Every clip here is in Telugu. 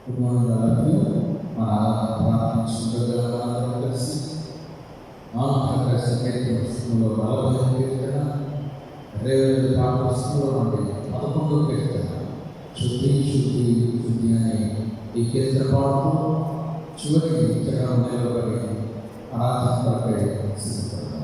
కుమారులకు మన ప్రార్థించుకుంటున్నాం కలిసి ఆంధ్రప్రదేశ్ పుస్తకంలో 40వ కీర్తన, 20వ పాఠ పుస్తకంలో నుండి 11వ కీర్తన శుద్ధి శుద్ధి శుద్ధి అనే ఈ కీర్తన పాడుతూ చివరికి చక్రం నిలబడి ఆరాధనపై సిద్ధపడతారు.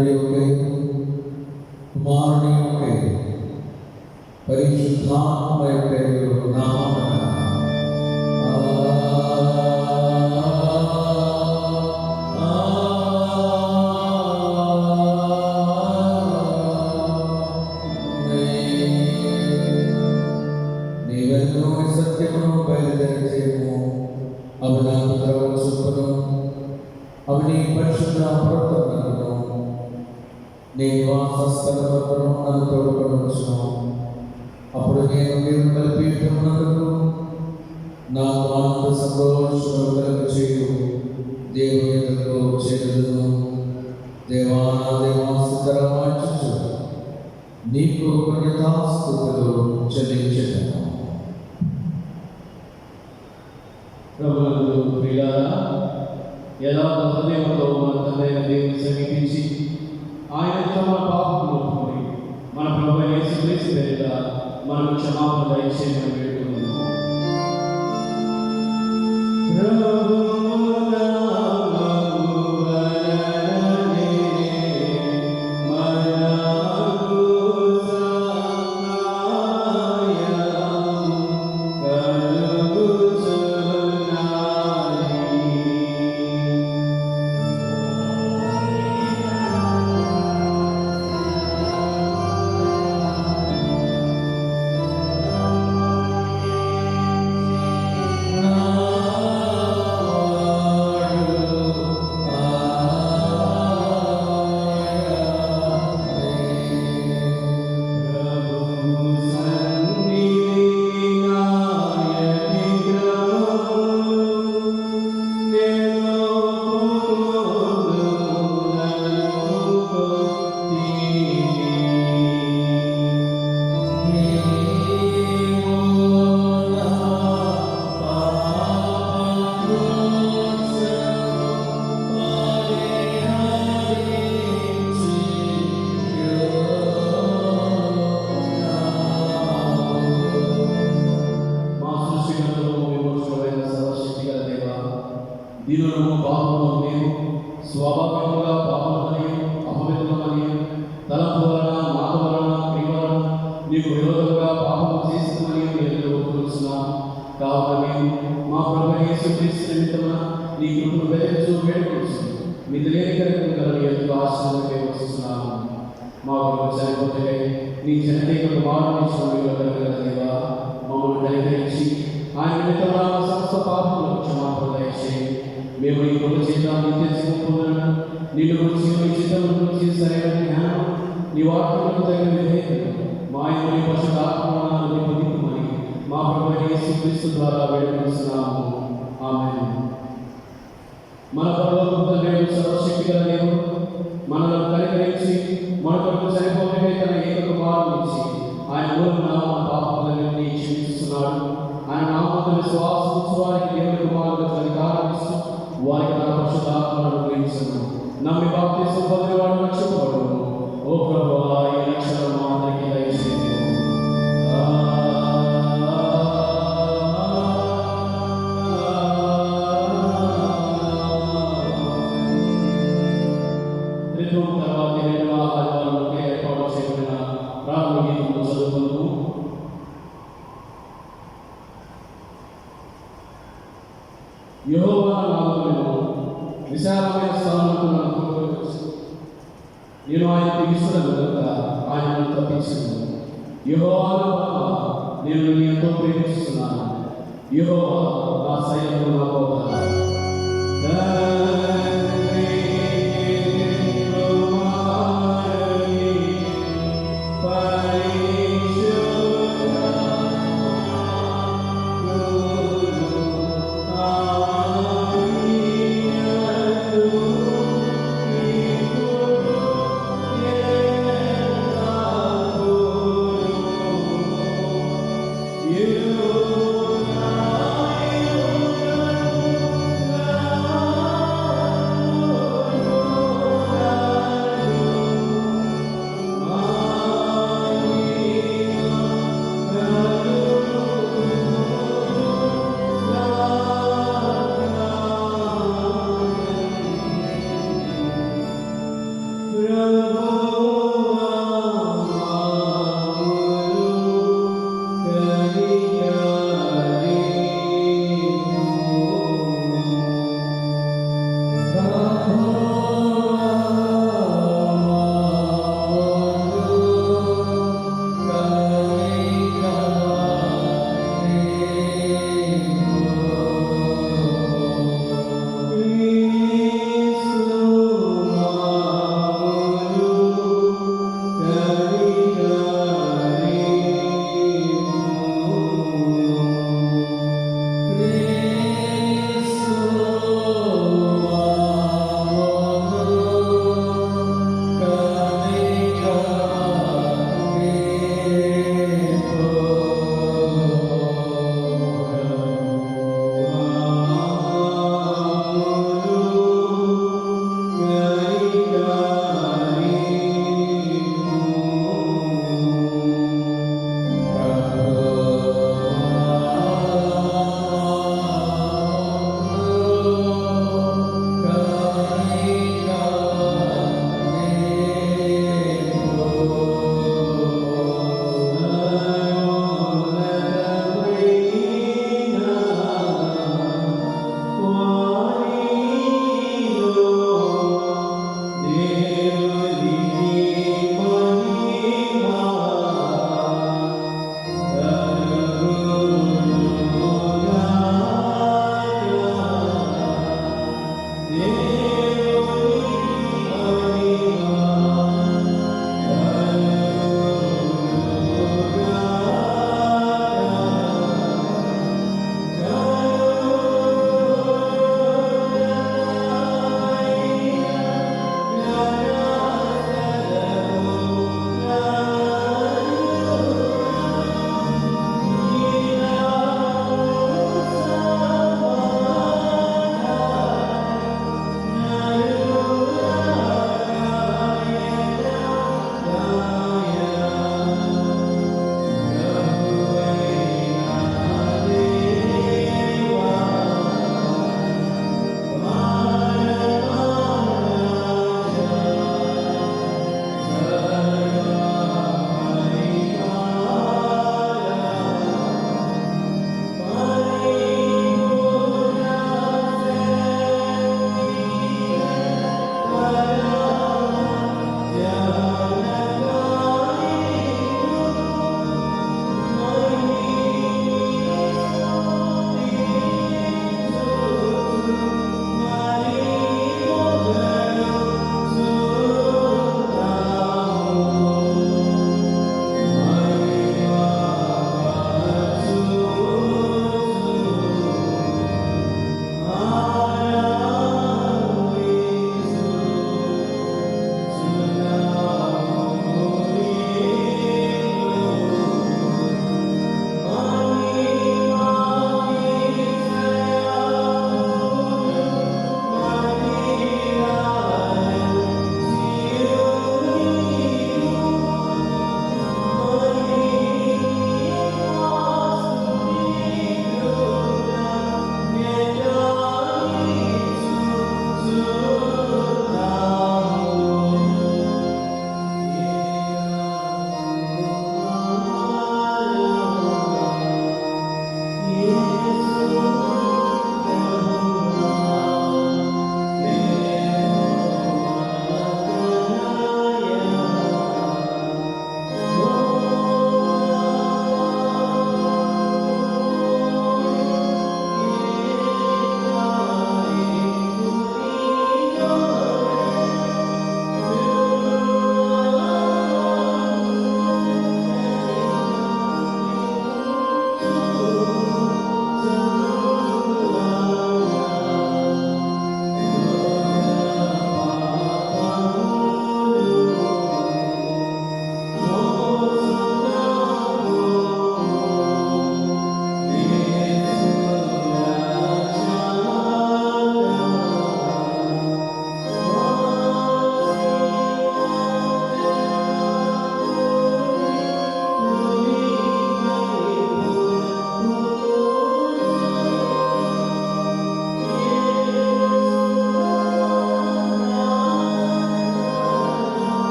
తండ్రి ఒకే, కుమారుని ఒకే, పరిశుద్ధాత్మ ఒకే నామమున నీవెన్నో సత్యమును బయలుదేరచేము. అవి నాకు ద్రవ చొప్పును, అవి నీ పరిశుద్ధ ప్రవర్తనను, నీ వాసస్థలమును నన్ను తోడుకొనవచ్చును. అప్పుడు నేను దేవుని పీఠమునకు నాకు ఆనంద సంతోషములు కలుగచేయు దేవుని ఎదుటకు చేరుదును. దేవా నా దేవా స్తుతించుచు నీకు కృతజ్ఞతాస్తుతులు చెల్లించెదను. ప్రభువునందు ప్రియులారా, యథార్థ హృదయంతో మన తండ్రైన దేవుని సమీపించి ఆయన తమ పాపములు ఒప్పుకొని మన ప్రభువైన యేసుక్రీస్తు పేరిట మనకు క్షమాపణ దయచేయమని వేడుకుంటున్నాము. దీనులను పాపంలో మేము స్వాభావికంగా పాపమని అపవిత్రమని తలంపు వలన మాట వలన క్రియ వలన నీకు విరోధంగా పాపం చేస్తుందని మేము ఒప్పుకొస్తున్నాం. కావున మేము మా ప్రభువైన యేసుక్రీస్తు నిమిత్తమున నీ కృపను వెతుకుచూ వేడుకొంచున్నాము. మితిలేని కనికరం గల నీ యొక్క ఆశీర్వాదం వస్తున్నాము. మా కొరకు చనిపోతే నీ జననీయ కుమారుని ఇచ్చిన దేవా, మమ్మల్ని దయచేసి ఆయన నిమిత్తమున సమస్త పాపములకు క్షమాపణ దయచేయండి. మేము ఈ కృప చేత నిత్య జీవం పొందడం, నిన్ను గురించి నీ చిత్తమును గురించి సరైన జ్ఞానం, నీ వాక్యములకు తగిన విధేయత మా యొక్క పరిశుద్ధాత్మను పొందుమని మా ప్రభువైన యేసుక్రీస్తు ద్వారా వేడుకొంచున్నాము. ఆమేన్. మన పరలోకపు తండ్రి సర్వశక్తిగల దేవుడు మనలను కనికరించి మన కొరకు చనిపోవడమే తన ఏక కుమారుని ఇచ్చి ఆయన మూలమున మన పాపములన్నిటినీ క్షమిస్తున్నాడు. ఆయన నామమున విశ్వాసం ఉంచు వారికి దేవుని కుమారుడు అధికారం ఇస్తూ వారికి తన పరిశుద్ధాత్మను అనుగ్రహించును. నమ్మి బాప్తిసం పొందినవాడు రక్షింపబడును. ఓ ప్రభువా, ఈ రక్షణ మా అందరికీ దయచేయండి. త్రిత్వం తర్వాత రెండవ ఆదివారంలో ఏర్పాటు చేయబడిన ప్రారంభ గీతము చదువుకుంటూ యెహోవా నామములో విశాలమైన స్థానములకు నన్ను తోడుకొచ్చి నేను ఆయనకు ఇష్టము కనుక ఆయనను తప్పించాను. యెహోవా నేను నిన్ను ఎంతో ప్రేమిస్తున్నాను. యెహోవా నా సైన్యము నా కోట. Hallelujah.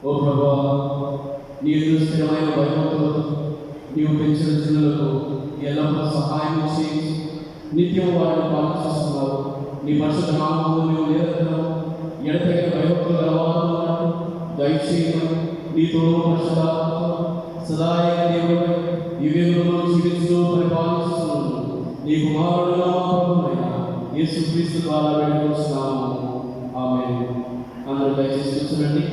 ఓ ప్రభువా, నీ ఎదురు స్థిరమైన భయభక్తులతో నీవు పెంచిన చిన్నలకు ఎల్లప్పుడూ సహాయం చేసి నిత్యం వారిని పాలిస్తున్నావు. నీ పరిశుద్ధ నామమును నీవు నిరంతరం ఎడతెగని భయభక్తులు గలవారు దయచేయమని నీ తోడు పరిశుద్ధాత్మతో సదాయక దేవుడై ఈ వేగులలో జీవిస్తూ పరిపాలిస్తున్నాను. నీ కుమారుడు మా ప్రభువైన యేసుక్రీస్తు ద్వారా వేడుకొస్తున్నాము. ఆమేన్. అందరూ దయచేసి కూర్చోండి.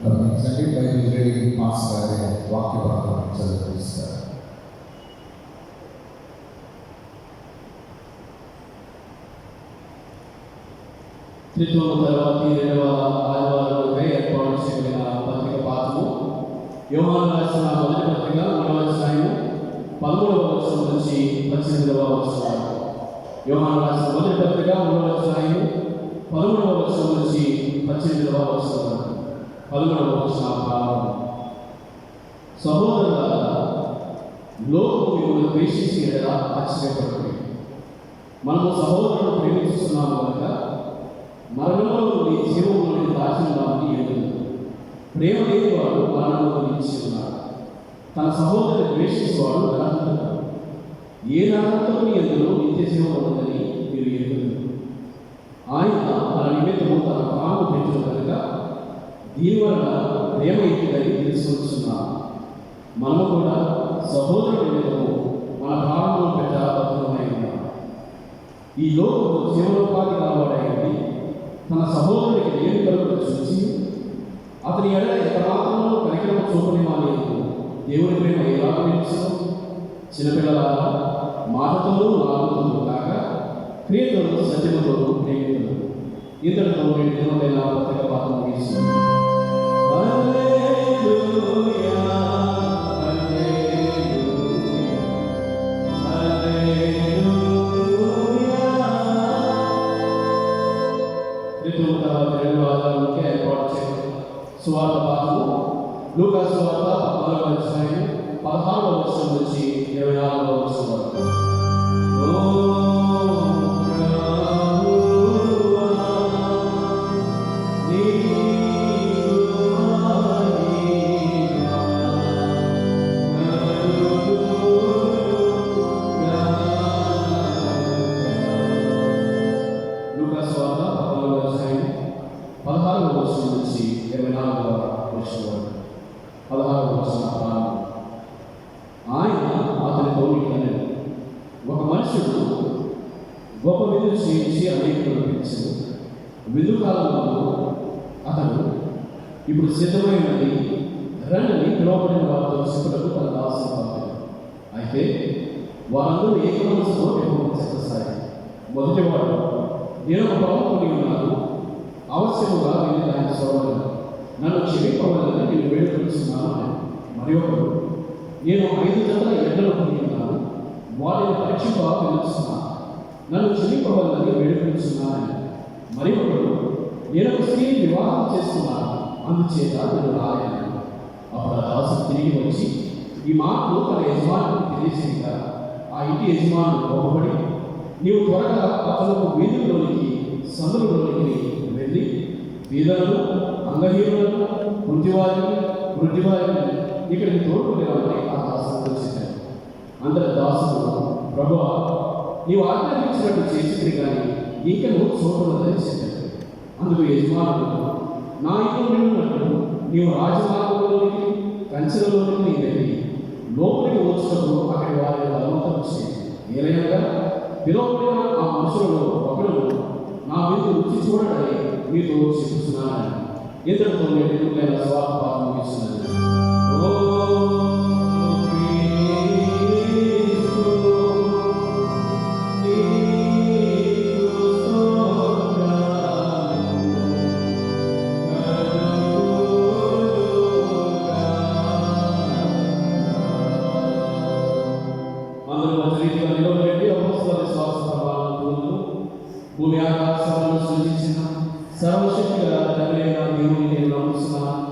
గమనించండి, బైబిల్ రీడింగ్ మాస్టర్ గారి వాక్య భాగం చదివిస్తారు. త్రిత్వము తర్వాతి 2వ ఆదివారముపై ఏర్పాటు చేయబడిన పత్రిక పాఠము యోహాను రాసిన మొదటి పత్రిక 3వ అధ్యాయము 13వ వచనం నుంచి 18వ వచనం. యోహాను రాసిన మొదటి పత్రిక 3వ అధ్యాయము 13వ వచనం నుంచి 18వ వచనం. 13వ వచనం ప్రారంభం. సహోదరులారా, లోకము మిమ్మల్ని ద్వేషించి ఎడల ఆశ్చర్యపడకండి. మనము సహోదరులను ప్రేమిస్తున్నాము కనుక మరణంలో నుండి జీవంలోని దాచిన వారిని ఎదురు ప్రేమ లేనివాడు మరణంలో నిలిచి ఉన్నాడు. తన సహోదరుని ద్వేషించేవాడు నరహంతుడు. ఏ నరహంతుని ఎందులో నిత్య జీవం ఉందని మీరు ఎదురు. ఆయన తన నిమిత్తము తన ప్రాణం పెంచిన కనుక దీనివలన ప్రేమ ఇంటిదని తెలుసుకుంటున్నాను. మనము కూడా సహోదరుని నిమిత్తము మన ప్రాణమును పెట్టబద్ధమై ఉన్నాం. ఈ లోకము జీవనోపాధి కలవాడైంది తన సహోదరుడికి లేని కలుగును చూసి అతని ఎడల ఎంత మాత్రమో కనికరము చూపని మానేది దేవుని ప్రేమ ఎలా నిలుచును? చిన్నపిల్లలారా, మాటతోనూ నాలుగుతోనూ కాక క్రియతోనూ సత్యముతోనూ ప్రేమితులు. ఇంతటితో నేను దినమైన పత్రిక పాత్ర ముగిస్తున్నాను. సువార్త పాఠము లూకా సువార్త 14వ అధ్యాయం 16వ వచనం నుంచి 24వ వచనం వరకు. లూకా సువార్త 14వ అధ్యాయం 16వ వచనం నుంచి 24వ వచనం వరకు. 16వ వచనం ప్రారంభం. ఆయన అతనితో ఇట్లనెను, ఒక మనుషుడు గొప్ప విందు చేయించి అనేకులను పిలిచెను. విందు కాలంలో అతను ఇప్పుడు సిద్ధమైనది రండి పిలువబడిన వారితో చెప్పుటకు తన దాసుని పంపాడు. అయితే వారందరూ ఏక మనసుతో చెప్పసాగారు. మొదటివాడు, నేను ఒక ప్రవక్తని ఉన్నాను, అవశ్యముగా వెళ్ళి ఆయన చూడలేదు, నన్ను క్షమింపవలని నేను వేడుకొస్తున్నాను. మరి ఒకడు, నేను 5 జతల ఎడ్లను కొని ఉన్నాను, వాటిని పరీక్షకు పిలుస్తున్నాను, నన్ను క్షమింపవలని వేడుకొస్తున్నాను. మరి ఒకడు, నేను ఒక స్త్రీని వివాహం చేస్తున్నాను, అందుచేత నేను రాలేను. అప్పుడు ఆ దాసుడు తిరిగి వచ్చి ఈ మాటలు తన యజమానికి తెలియజేయగా ఆ ఇంటి యజమానుడు కోపపడి, నీవు త్వరగా అతను వీధుల్లోనికి సందులలోనికి వెళ్ళి వీధులను అంగహీనులను వృద్ధివారిని ఇక్కడికి తోడుకునేవారిని ఆ దాసులతో చెప్పారు. అందరి దాసులు ప్రభువా నీవు ఆజ్ఞాపించినట్టు చేసింది కానీ ఇంకా నువ్వు చూడలేదని చెప్పారు. అందుకు యజమానుడు నా ఇల్లు నిన్నట్టు నీవు రాజమార్గంలోనికి కంచెలలోనికి నీ వెళ్ళి లోపలికి వచ్చినప్పుడు అక్కడి వారిని బలవంతం చేయి. ఏలైనగా పిలువబడిన ఆ మనుషులలో ఒకడు నా మీద రుచి చూడడని మీతో చెప్తున్నానని. ఇంతటితో నేను స్వార్థ పాఠం ముగిస్తున్నాను. భూమి ఆకాశాలను సృజించిన సర్వశక్తి గల తండ్రైన దేవుని నేను నమ్ముతున్నాను.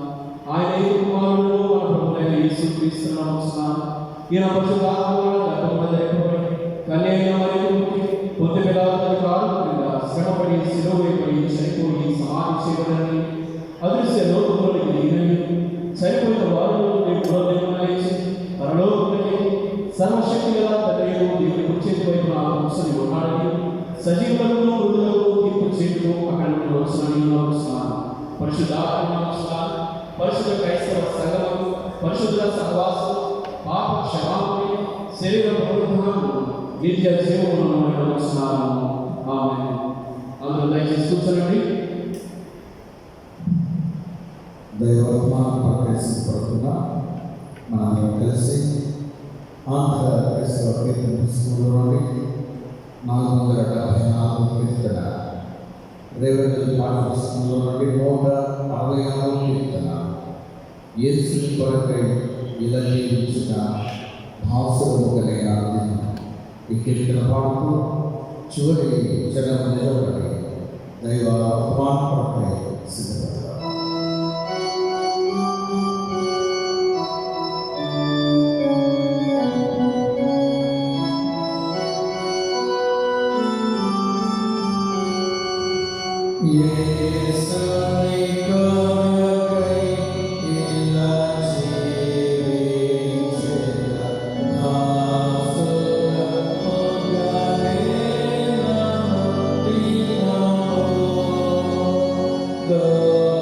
ఆయన ఈ కుమారుడు మన ప్రభువైన యేసుక్రీస్తును నమ్ముతున్నాను. ఈయన పరిశుద్ధాత్మ గర్భమున ధరింపబడి కన్యైన మరియకు పొంది పిలాతు కాలం కింద శ్రమపడి శిలువపై చనిపోయి సమాధి చేయబడని అదృశ్య లోకంలోనికి దిగినని చనిపోయిన వారిలో లేచి పరలోకమునకి సర్వశక్తి గల తండ్రి దేవుని కుడి వైపున కూర్చొని ఉన్నాడని సజీవులను మృతులకు తీర్పు చేస్తూ అక్కడి నుండి వచ్చిన పరిశుద్ధాత్మ నమస్కారం, పరిశుద్ధ క్రైస్తవ సంఘము, పరిశుద్ధ సహవాసం, పాప క్షమాపణ, శరీర పునరుద్ధానము, నిత్య జీవమును నమస్కారము. ఆమేన్. అందరూ దయచేసి కూర్చోండి. దైవవర్తమానం ప్రకటించబడుతున్న మనం కలిసి ఆంధ్ర క్రైస్తవ కీర్తన పుస్తకంలో నుండి 474 కీర్తన, రేవతి పాఠ పుస్తకంలో నుండి 166 కీర్తన, యేసు కొరకై ఇలాంటి ఉంచిన భావసులు కలిగిన ఈ కీర్తన పాడుతూ చివరి జనం నిలబడి దైవ వర్తమాన కొరకై సిద్ధపడతారు. Go.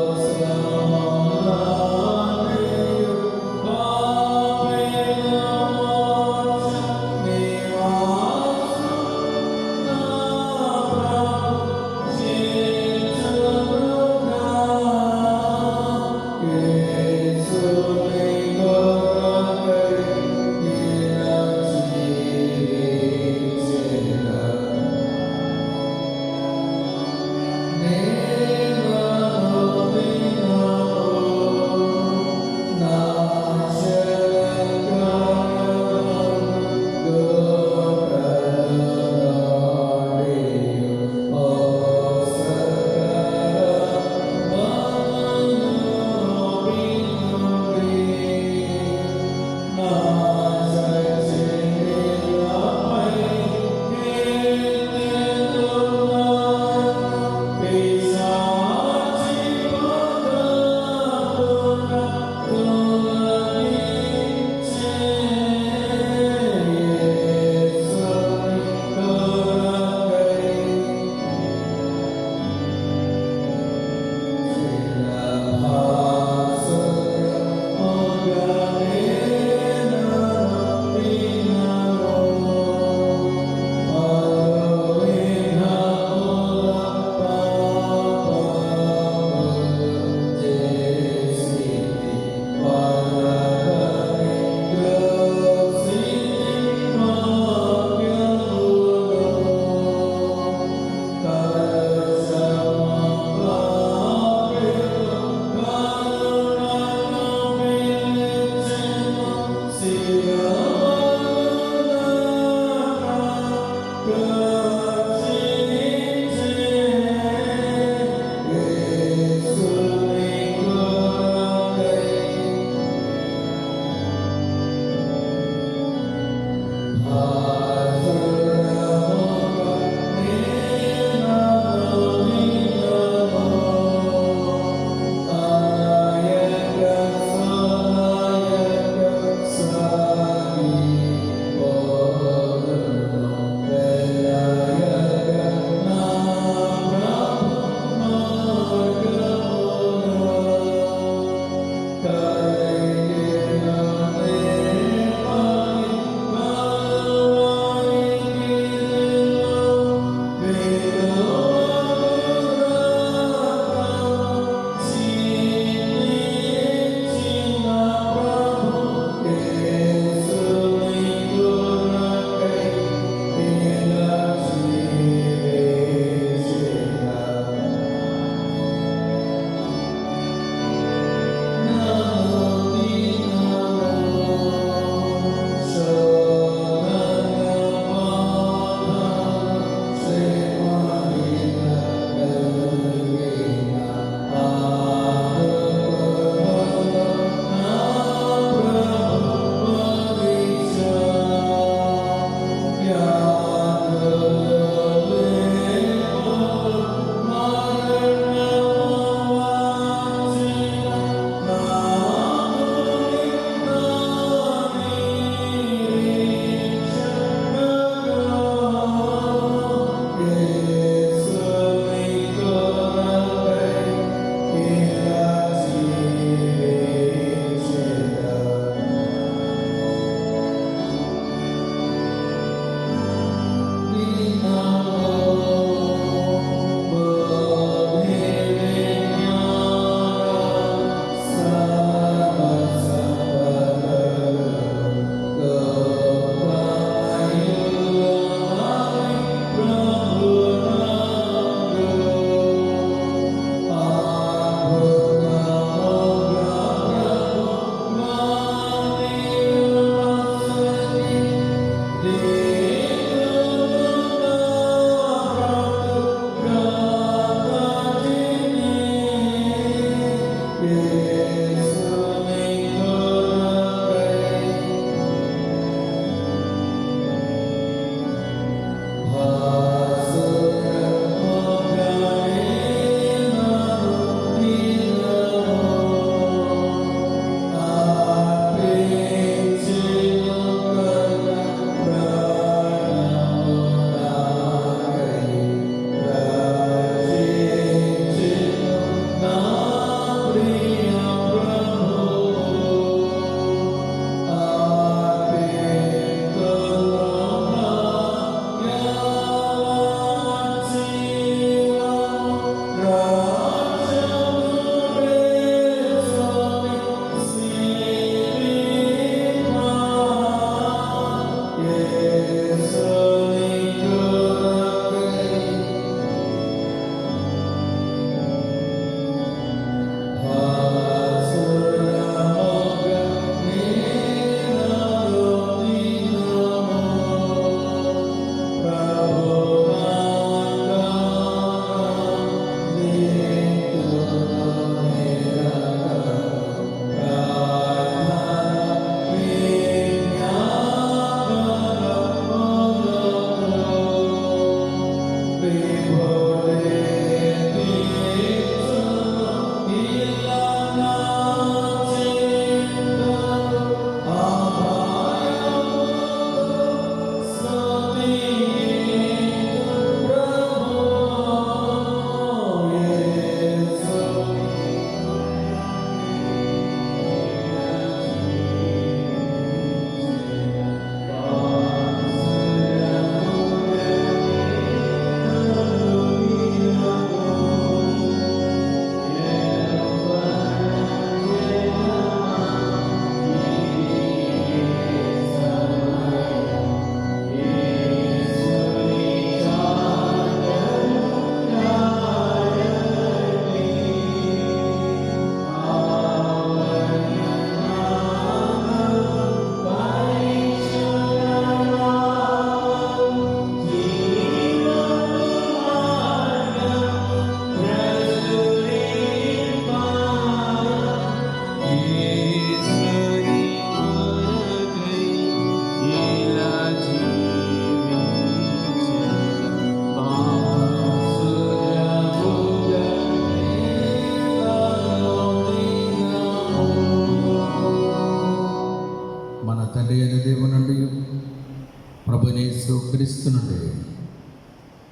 ప్రభునేసు క్రీస్తు నుండి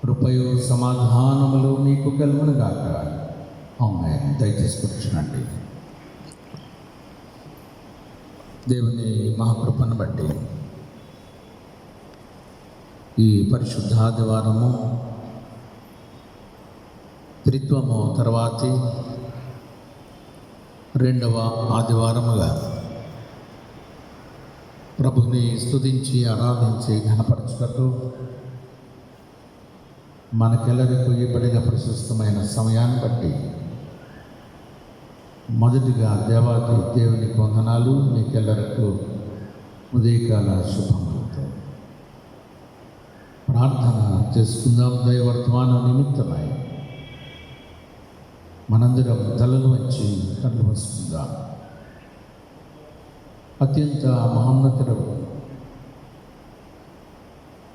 కృపయు సమాధానములు మీకు కలుగును గాక. ఆమేన్. దయచేసి కూర్చునండి. దేవుని మహాకృపను బట్టి ఈ పరిశుద్ధాదివారము త్రిత్వము తర్వాతి రెండవ ఆదివారముగా ప్రభుని స్తుతించి ఆరాధించి ఘనపరచుటకు మనకెల్లరికీ ఇవ్వబడిన ప్రశస్తమైన సమయాన్ని బట్టి మొదటిగా దేవాది దేవునికి వందనాలు. మీకెల్లరికూ ఉదయకాల శుభములతో ప్రార్థన చేసుకుందాం. దైవర్తమానం నిమిత్తమై మనందరం తలలు వంచి కళ్ళు వస్తుందాం. అత్యంత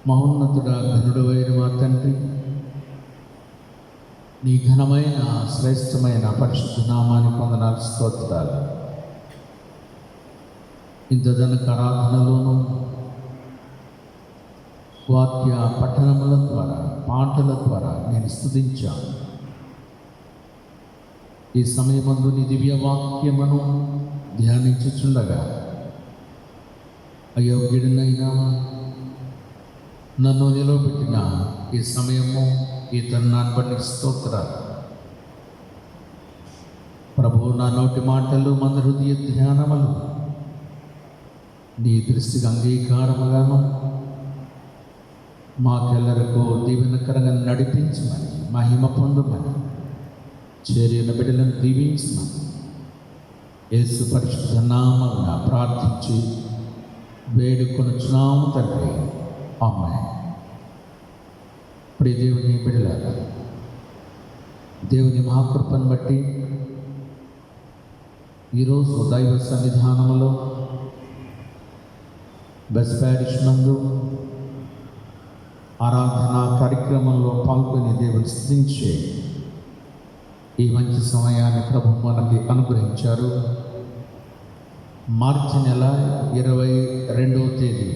మహోన్నతుడ ఘనుడవైన మా తండ్రి, నీ ఘనమైన శ్రేష్టమైన పరిశుద్ధ నామానికి వందనాలు, స్తోత్రాలు. ఇంత ధనక ఆరాధనలోనూ వాక్య పఠనముల ద్వారా పాటల ద్వారా నేను స్తుతించాను. ఈ సమయమందు నీ దివ్య వాక్యమును ధ్యానించుచుండగా అయోగ్యుడినైనా నన్ను నిలవబెట్టిన ఈ సమయము, ఈ తరుణాన్ని బట్టి స్తోత్రాలు. ప్రభువు, నా నోటి మాటలు మన హృదయ ధ్యానములు నీ దృష్టికి అంగీకారముగాను మాకెల్లరకు దీవెనకరంగా నడిపించమని, మహిమ పొందమని, చేరిన బిడ్డలను దీవించమని యేసు పరిశుద్ధ నామమున ప్రార్థించి వేడుకొనుచున్నాము తండ్రి. ఆమేన్. ప్రియ దేవుని బిడ్డలారా, దేవుని మహాకృపను బట్టి ఈరోజు దైవ సన్నిధానంలో బెస్ట్ ప్యారిష్ నందు ఆరాధనా కార్యక్రమంలో పాల్గొని దేవుని స్తుతించే ఈ మంచి సమయాన్ని ప్రభు మనకి అనుగ్రహించారు. మార్చి నెల 22వ తేదీ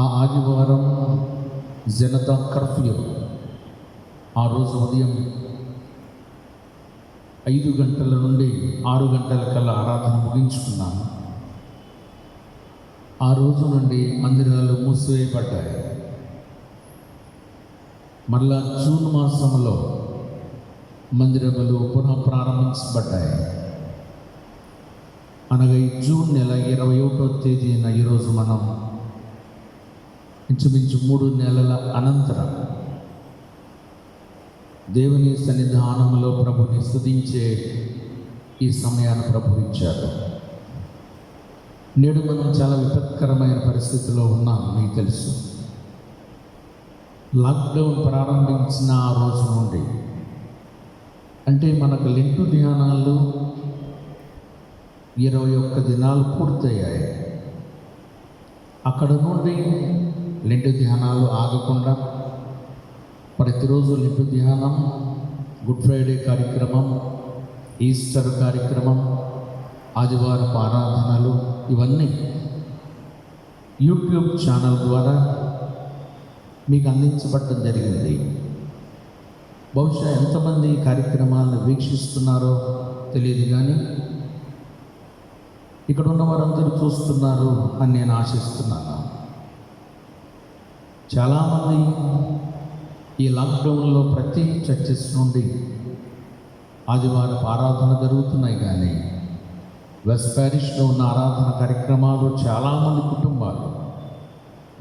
ఆ ఆదివారం జనతా కర్ఫ్యూ. ఆ రోజు ఉదయం 5 గంటల నుండి 6 గంటల కల్లా ఆరాధన ముగించుకున్నాము. ఆ రోజు నుండి మందిరాలు మూసివేయబడ్డాయి. మళ్ళా జూన్ మాసంలో మందిరములు పునః ప్రారంభించబడ్డాయి. అనగా ఈ జూన్ నెల 21వ తేదీన ఈరోజు మనం ఇంచుమించు 3 నెలల అనంతరం దేవుని సన్నిధానంలో ప్రభుని స్తుతించే ఈ సమయాన్ని ప్రభు ఇచ్చారు. నేడు మనం చాలా విపత్కరమైన పరిస్థితిలో ఉన్నాం. మీకు తెలుసు, లాక్డౌన్ ప్రారంభించిన ఆ రోజు నుండి, అంటే మనకు లెంటు ధ్యానాలు 21 దినాలు పూర్తయ్యాయి. అక్కడ నుండి లెంటు ధ్యానాలు ఆగకుండా ప్రతిరోజు లెంటు ధ్యానం, గుడ్ ఫ్రైడే కార్యక్రమం, ఈస్టర్ కార్యక్రమం, ఆదివారపు ఆరాధనలు ఇవన్నీ యూట్యూబ్ ఛానల్ ద్వారా మీకు అందించబడటం జరిగింది. బహుశా ఎంతమంది ఈ కార్యక్రమాలను వీక్షిస్తున్నారో తెలియదు, కానీ ఇక్కడ ఉన్న వారందరూ చూస్తున్నారు అని నేను ఆశిస్తున్నాను. చాలామంది ఈ లాక్డౌన్లో ప్రతి చర్చెస్ నుండి ఆదివారపు ఆరాధన జరుగుతున్నాయి, కానీ వెస్ట్ ప్యారిష్లో ఉన్న ఆరాధన కార్యక్రమాలు చాలామంది కుటుంబాలు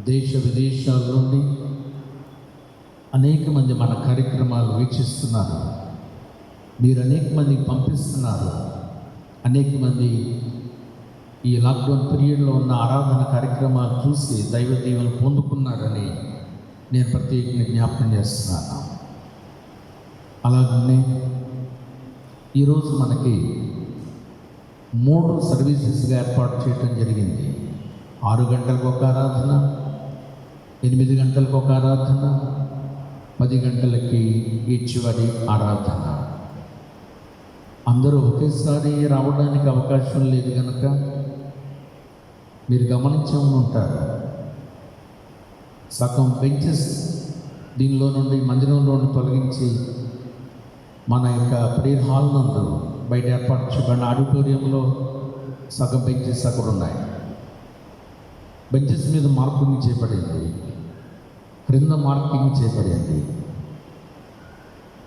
దేశ విదేశాల నుండి అనేక మంది మన కార్యక్రమాలు వీక్షిస్తున్నారు. మీరు అనేక మందికి పంపిస్తున్నారు. అనేక మంది ఈ లాక్డౌన్ పీరియడ్లో ఉన్న ఆరాధన కార్యక్రమాలు చూసి దైవ దీవెనలు పొందుకున్నారని నేను ప్రత్యేకంగా జ్ఞాపకం చేస్తున్నాను. అలాగనే ఈరోజు మనకి 3 సర్వీసెస్గా ఏర్పాటు చేయడం జరిగింది. 6 గంటలకు ఒక ఆరాధన, 8 గంటలకు ఒక ఆరాధన, 10 గంటలకి ఈ చివరి ఆరాధన. అందరూ ఒకేసారి రావడానికి అవకాశం లేదు కనుక మీరు గమనించే ఉంటారు, సగం బెంచెస్ దీనిలో నుండి మందిరంలో నుండి తొలగించి మన యొక్క ప్రేయర్ హాల్ నందు బయట ఏర్పాటు చేయబడిన ఆడిటోరియంలో సగం బెంచెస్ అక్కడ ఉన్నాయి. బెంచెస్ మీద మార్కింగ్ చేయబడింది, క్రింద మార్కింగ్ చేయబడింది.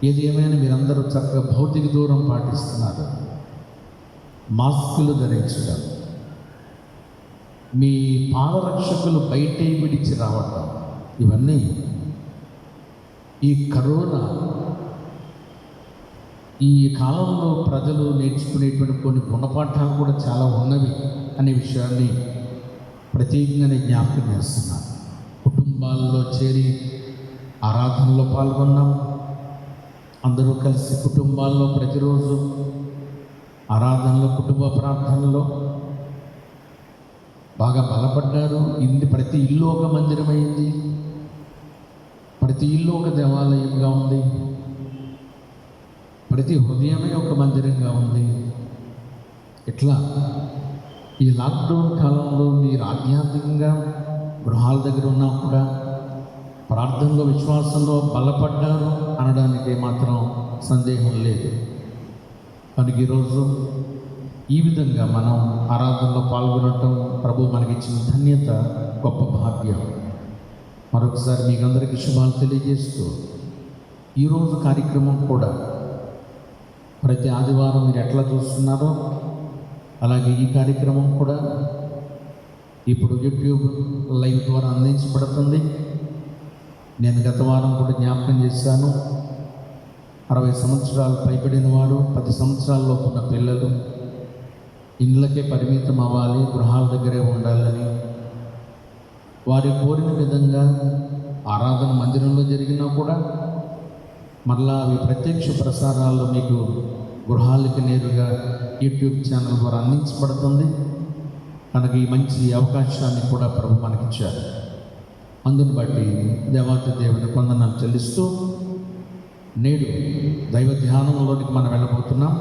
ఏది ఏమైనా మీరందరూ చక్కగా భౌతిక దూరం పాటిస్తున్నారు. మాస్కులు ధరించడం, మీ పాదరక్షకులు బయటే విడిచి రావటం, ఇవన్నీ ఈ కరోనా ఈ కాలంలో ప్రజలు నేర్చుకునేటువంటి కొన్ని గుణపాఠాలు కూడా చాలా ఉన్నవి అనే విషయాన్ని ప్రత్యేకంగానే జ్ఞాపకం చేస్తున్నాను. కుటుంబాల్లో చేరి ఆరాధనలో పాల్గొన్నాం. అందరూ కలిసి కుటుంబాల్లో ప్రతిరోజు ఆరాధనలో, కుటుంబ ప్రార్థనలో బాగా బలపడ్డారు. ప్రతి ఇల్లు ఒక మందిరమైంది, ప్రతి ఇల్లు ఒక దేవాలయంగా ఉంది, ప్రతి హృదయమే ఒక మందిరంగా ఉంది. ఇట్లా ఈ లాక్డౌన్ కాలంలో మీరు ఆధ్యాత్మికంగా గృహాల దగ్గర ఉన్నా కూడా ప్రార్థనలో, విశ్వాసంలో బలపడ్డారు అనడానికి మాత్రం సందేహం లేదు. కనుక ఈరోజు ఈ విధంగా మనం ఆరాధనలో పాల్గొనటం ప్రభు మనకిచ్చిన ధన్యత, గొప్ప భాగ్యం. మరొకసారి మీకు అందరికీ శుభాలు తెలియజేస్తూ, ఈరోజు కార్యక్రమం కూడా ప్రతి ఆదివారం మీరు ఎట్లా చూస్తున్నారో అలాగే ఈ కార్యక్రమం కూడా ఇప్పుడు యూట్యూబ్ లైవ్ ద్వారా అందించబడుతుంది. నేను గత వారం కూడా జ్ఞాపకం చేశాను, 60 సంవత్సరాలు పైబడిన వారు, 10 సంవత్సరాల్లోపు ఉన్న పిల్లలు ఇండ్లకే పరిమితం అవ్వాలి, గృహాల దగ్గరే ఉండాలని. వారి కోరిన విధంగా ఆరాధన మందిరంలో జరిగినా కూడా మరలా అవి ప్రత్యక్ష ప్రసారాల్లో మీకు గృహాలకి నేరుగా యూట్యూబ్ ఛానల్ ద్వారా అందించబడుతుంది. కనుక ఈ మంచి అవకాశాన్ని కూడా ప్రభు మనకిచ్చారు. అందుని బట్టి దేవాతి దేవుని వందనాలు చెల్లిస్తూ నేడు దైవ ధ్యానంలోనికి మనం వెళ్ళబోతున్నాం.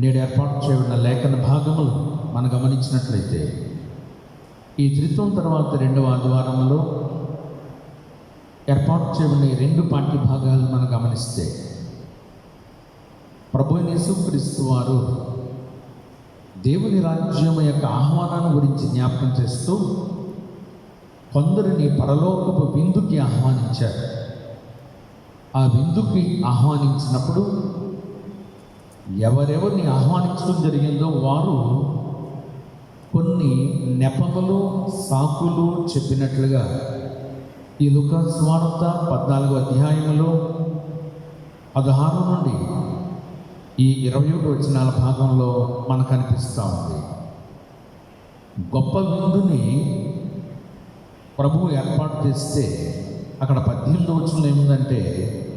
నేడు ఏర్పాటు చేయబడిన లేఖన భాగములు మనం గమనించినట్లయితే ఈ త్రిత్వం తర్వాత 2వ ఆదివారంలో ఏర్పాటు చేయబడిన 2 పాఠ్య భాగాలు మనం గమనిస్తే ప్రభువైన యేసుక్రీస్తు వారు దేవుని రాజ్యం యొక్క ఆహ్వానాన్ని గురించి జ్ఞాపకం చేస్తూ కొందరిని పరలోకపు విందుకి ఆహ్వానించారు. ఆ విందుకి ఆహ్వానించినప్పుడు ఎవరెవరిని ఆహ్వానించడం జరిగిందో వారు కొన్ని నెపములు సాకులు చెప్పినట్లుగా ఈ లూకా సువార్త 14వ అధ్యాయంలో 16 నుండి ఈ 21 వచనాల భాగంలో మనకు కనిపిస్తూ ఉంది. గొప్ప విందుని ప్రభువు ఏర్పాటు చేస్తే అక్కడ 18వ వచనంలో ఏముందంటే,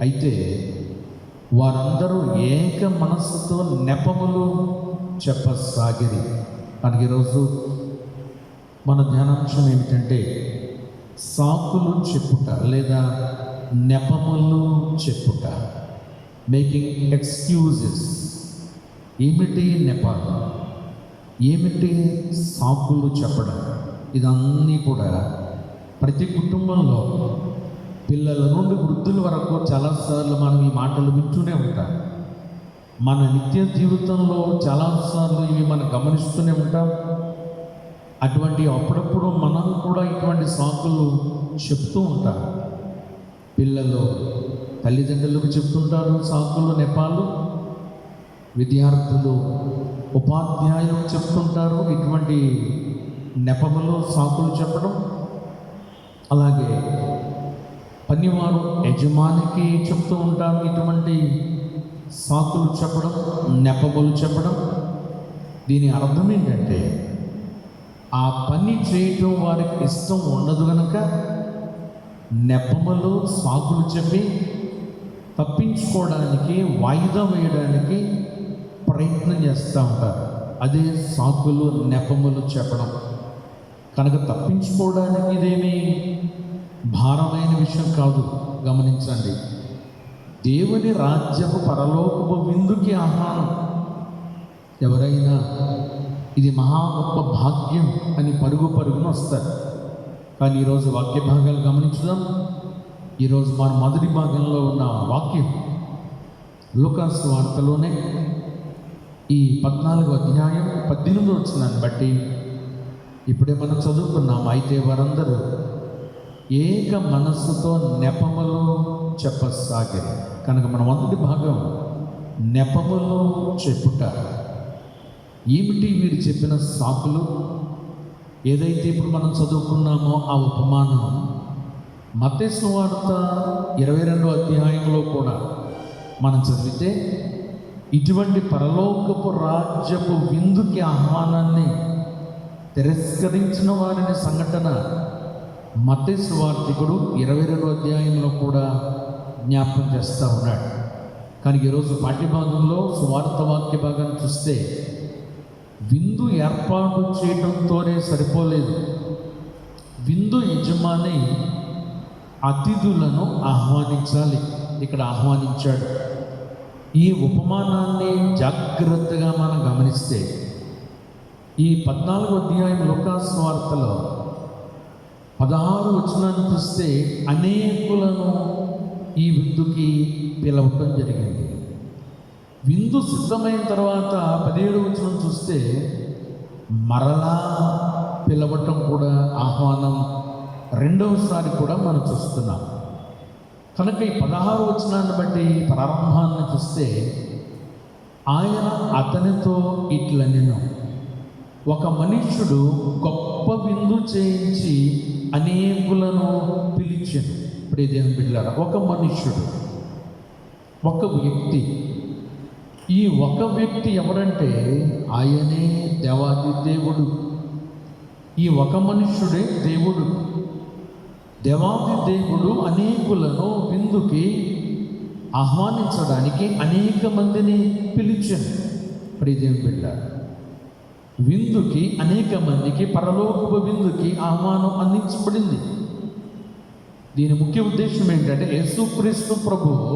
అయితే వారందరూ ఏక మనస్సుతో నెపములు చెప్పసాగిరి. మనకి ఈరోజు మన ధ్యానాంశం ఏమిటంటే సాకులు చెప్పుట లేదా నెపములు చెప్పుట, మేకింగ్ ఎక్స్క్యూజెస్. ఏమిటి నెపాలు, ఏమిటి సాకులు చెప్పడం? ఇదన్నీ కూడా ప్రతి కుటుంబంలో పిల్లల నుండి వృద్ధుల వరకు చాలాసార్లు మనం ఈ మాటలు వింటూనే ఉంటాం. మన నిత్య జీవితంలో చాలాసార్లు ఇవి మనం గమనిస్తూనే ఉంటాం. అటువంటి అప్పుడప్పుడు మనం కూడా ఇటువంటి సాకులు చెప్తూ ఉంటాం. పిల్లలు తల్లిదండ్రులకు చెప్తుంటారు సాకులు నెపాలు, విద్యార్థులు ఉపాధ్యాయులకు చెప్తుంటారు ఇటువంటి నెపములు సాకులు చెప్పడం. అలాగే పనివారు యజమానికి చెప్తూ ఉంటారు ఇటువంటి సాకులు చెప్పడం, నెపములు చెప్పడం. దీని అర్థం ఏంటంటే ఆ పని చేయటం వారికి ఇష్టం ఉండదు కనుక నెపములు సాకులు చెప్పి తప్పించుకోవడానికి, వాయిదా వేయడానికి ప్రయత్నం చేస్తూ ఉంటారు. అదే సాకులు నెపములు చెప్పడం. కనుక తప్పించుకోవడానికి ఇదేమీ భారమైన విషయం కాదు. గమనించండి, దేవుని రాజ్యపు పరలోకపు విందుకి ఆహ్వానం. ఎవరైనా ఇది మహా గొప్ప భాగ్యం అని పరుగున వస్తారు. కానీ ఈరోజు వాక్య భాగాలు గమనించుదాం. ఈరోజు మన మొదటి భాగంలో ఉన్న వాక్యం లూకా సువార్తలోనే ఈ 14వ అధ్యాయం 18వ వచనాన్ని బట్టి ఇప్పుడే మనం చదువుకున్నాం. అయితే వారందరూ ఏక మనస్సుతో నెపములు చెప్పసాగిరి. కనుక మన మొదటి భాగం నెపములు చెప్పుట. ఏమిటి వీరు చెప్పిన సాకులు? ఏదైతే ఇప్పుడు మనం చదువుకున్నామో ఆ ఉపమానం మత్తయి సువార్త 22వ అధ్యాయంలో కూడా మనం చదివితే ఇటువంటి పరలోకపు రాజ్యపు విందుకి ఆహ్వానాన్ని తిరస్కరించిన వారిని సంఘటన మత్తయి సువార్తికుడు 22వ అధ్యాయంలో కూడా జ్ఞాపకం చేస్తూ ఉన్నాడు. కానీ ఈరోజు పాఠ్యభాగంలో సువార్త వాక్య భాగాన్ని చూస్తే విందు ఏర్పాటు చేయడంతోనే సరిపోలేదు. విందు యజమాని అతిథులను ఆహ్వానించాలి. ఇక్కడ ఆహ్వానించాడు. ఈ ఉపమానాన్ని జాగ్రత్తగా మనం గమనిస్తే ఈ 14వ అధ్యాయం లూకా సువార్తలో 16 వచనాన్ని చూస్తే అనేకులను ఈ విందుకి పిలవటం జరిగింది. విందు సిద్ధమైన తర్వాత 17వ వచనం చూస్తే మరలా పిలవటం కూడా ఆహ్వానం రెండవసారి కూడా మనం చూస్తున్నాం. కనుక ఈ 16వ వచనాన్ని బట్టి ప్రారంభాన్ని చూస్తే ఆయన అతనితో ఇట్లనెను, ఒక మనుష్యుడు గొప్ప విందు చేయించి అనేకులను పిలిచెను. ఇప్పుడు దేవుని బిడ్డలారా, ఒక మనుష్యుడు, ఒక వ్యక్తి. ఈ ఒక వ్యక్తి ఎవరంటే ఆయనే దేవాది దేవుడు. ఈ ఒక మనుష్యుడే దేవుడు. దేవాది దేవుడు అనేకులను విందుకి ఆహ్వానించడానికి అనేక మందిని పిలిచాను. ప్రియదేవుని బిడ్డ, విందుకి అనేక మందికి, పరలోకపు విందుకి ఆహ్వానం అందించబడింది. దీని ముఖ్య ఉద్దేశం ఏంటంటే, యేసుక్రీస్తు ప్రభువు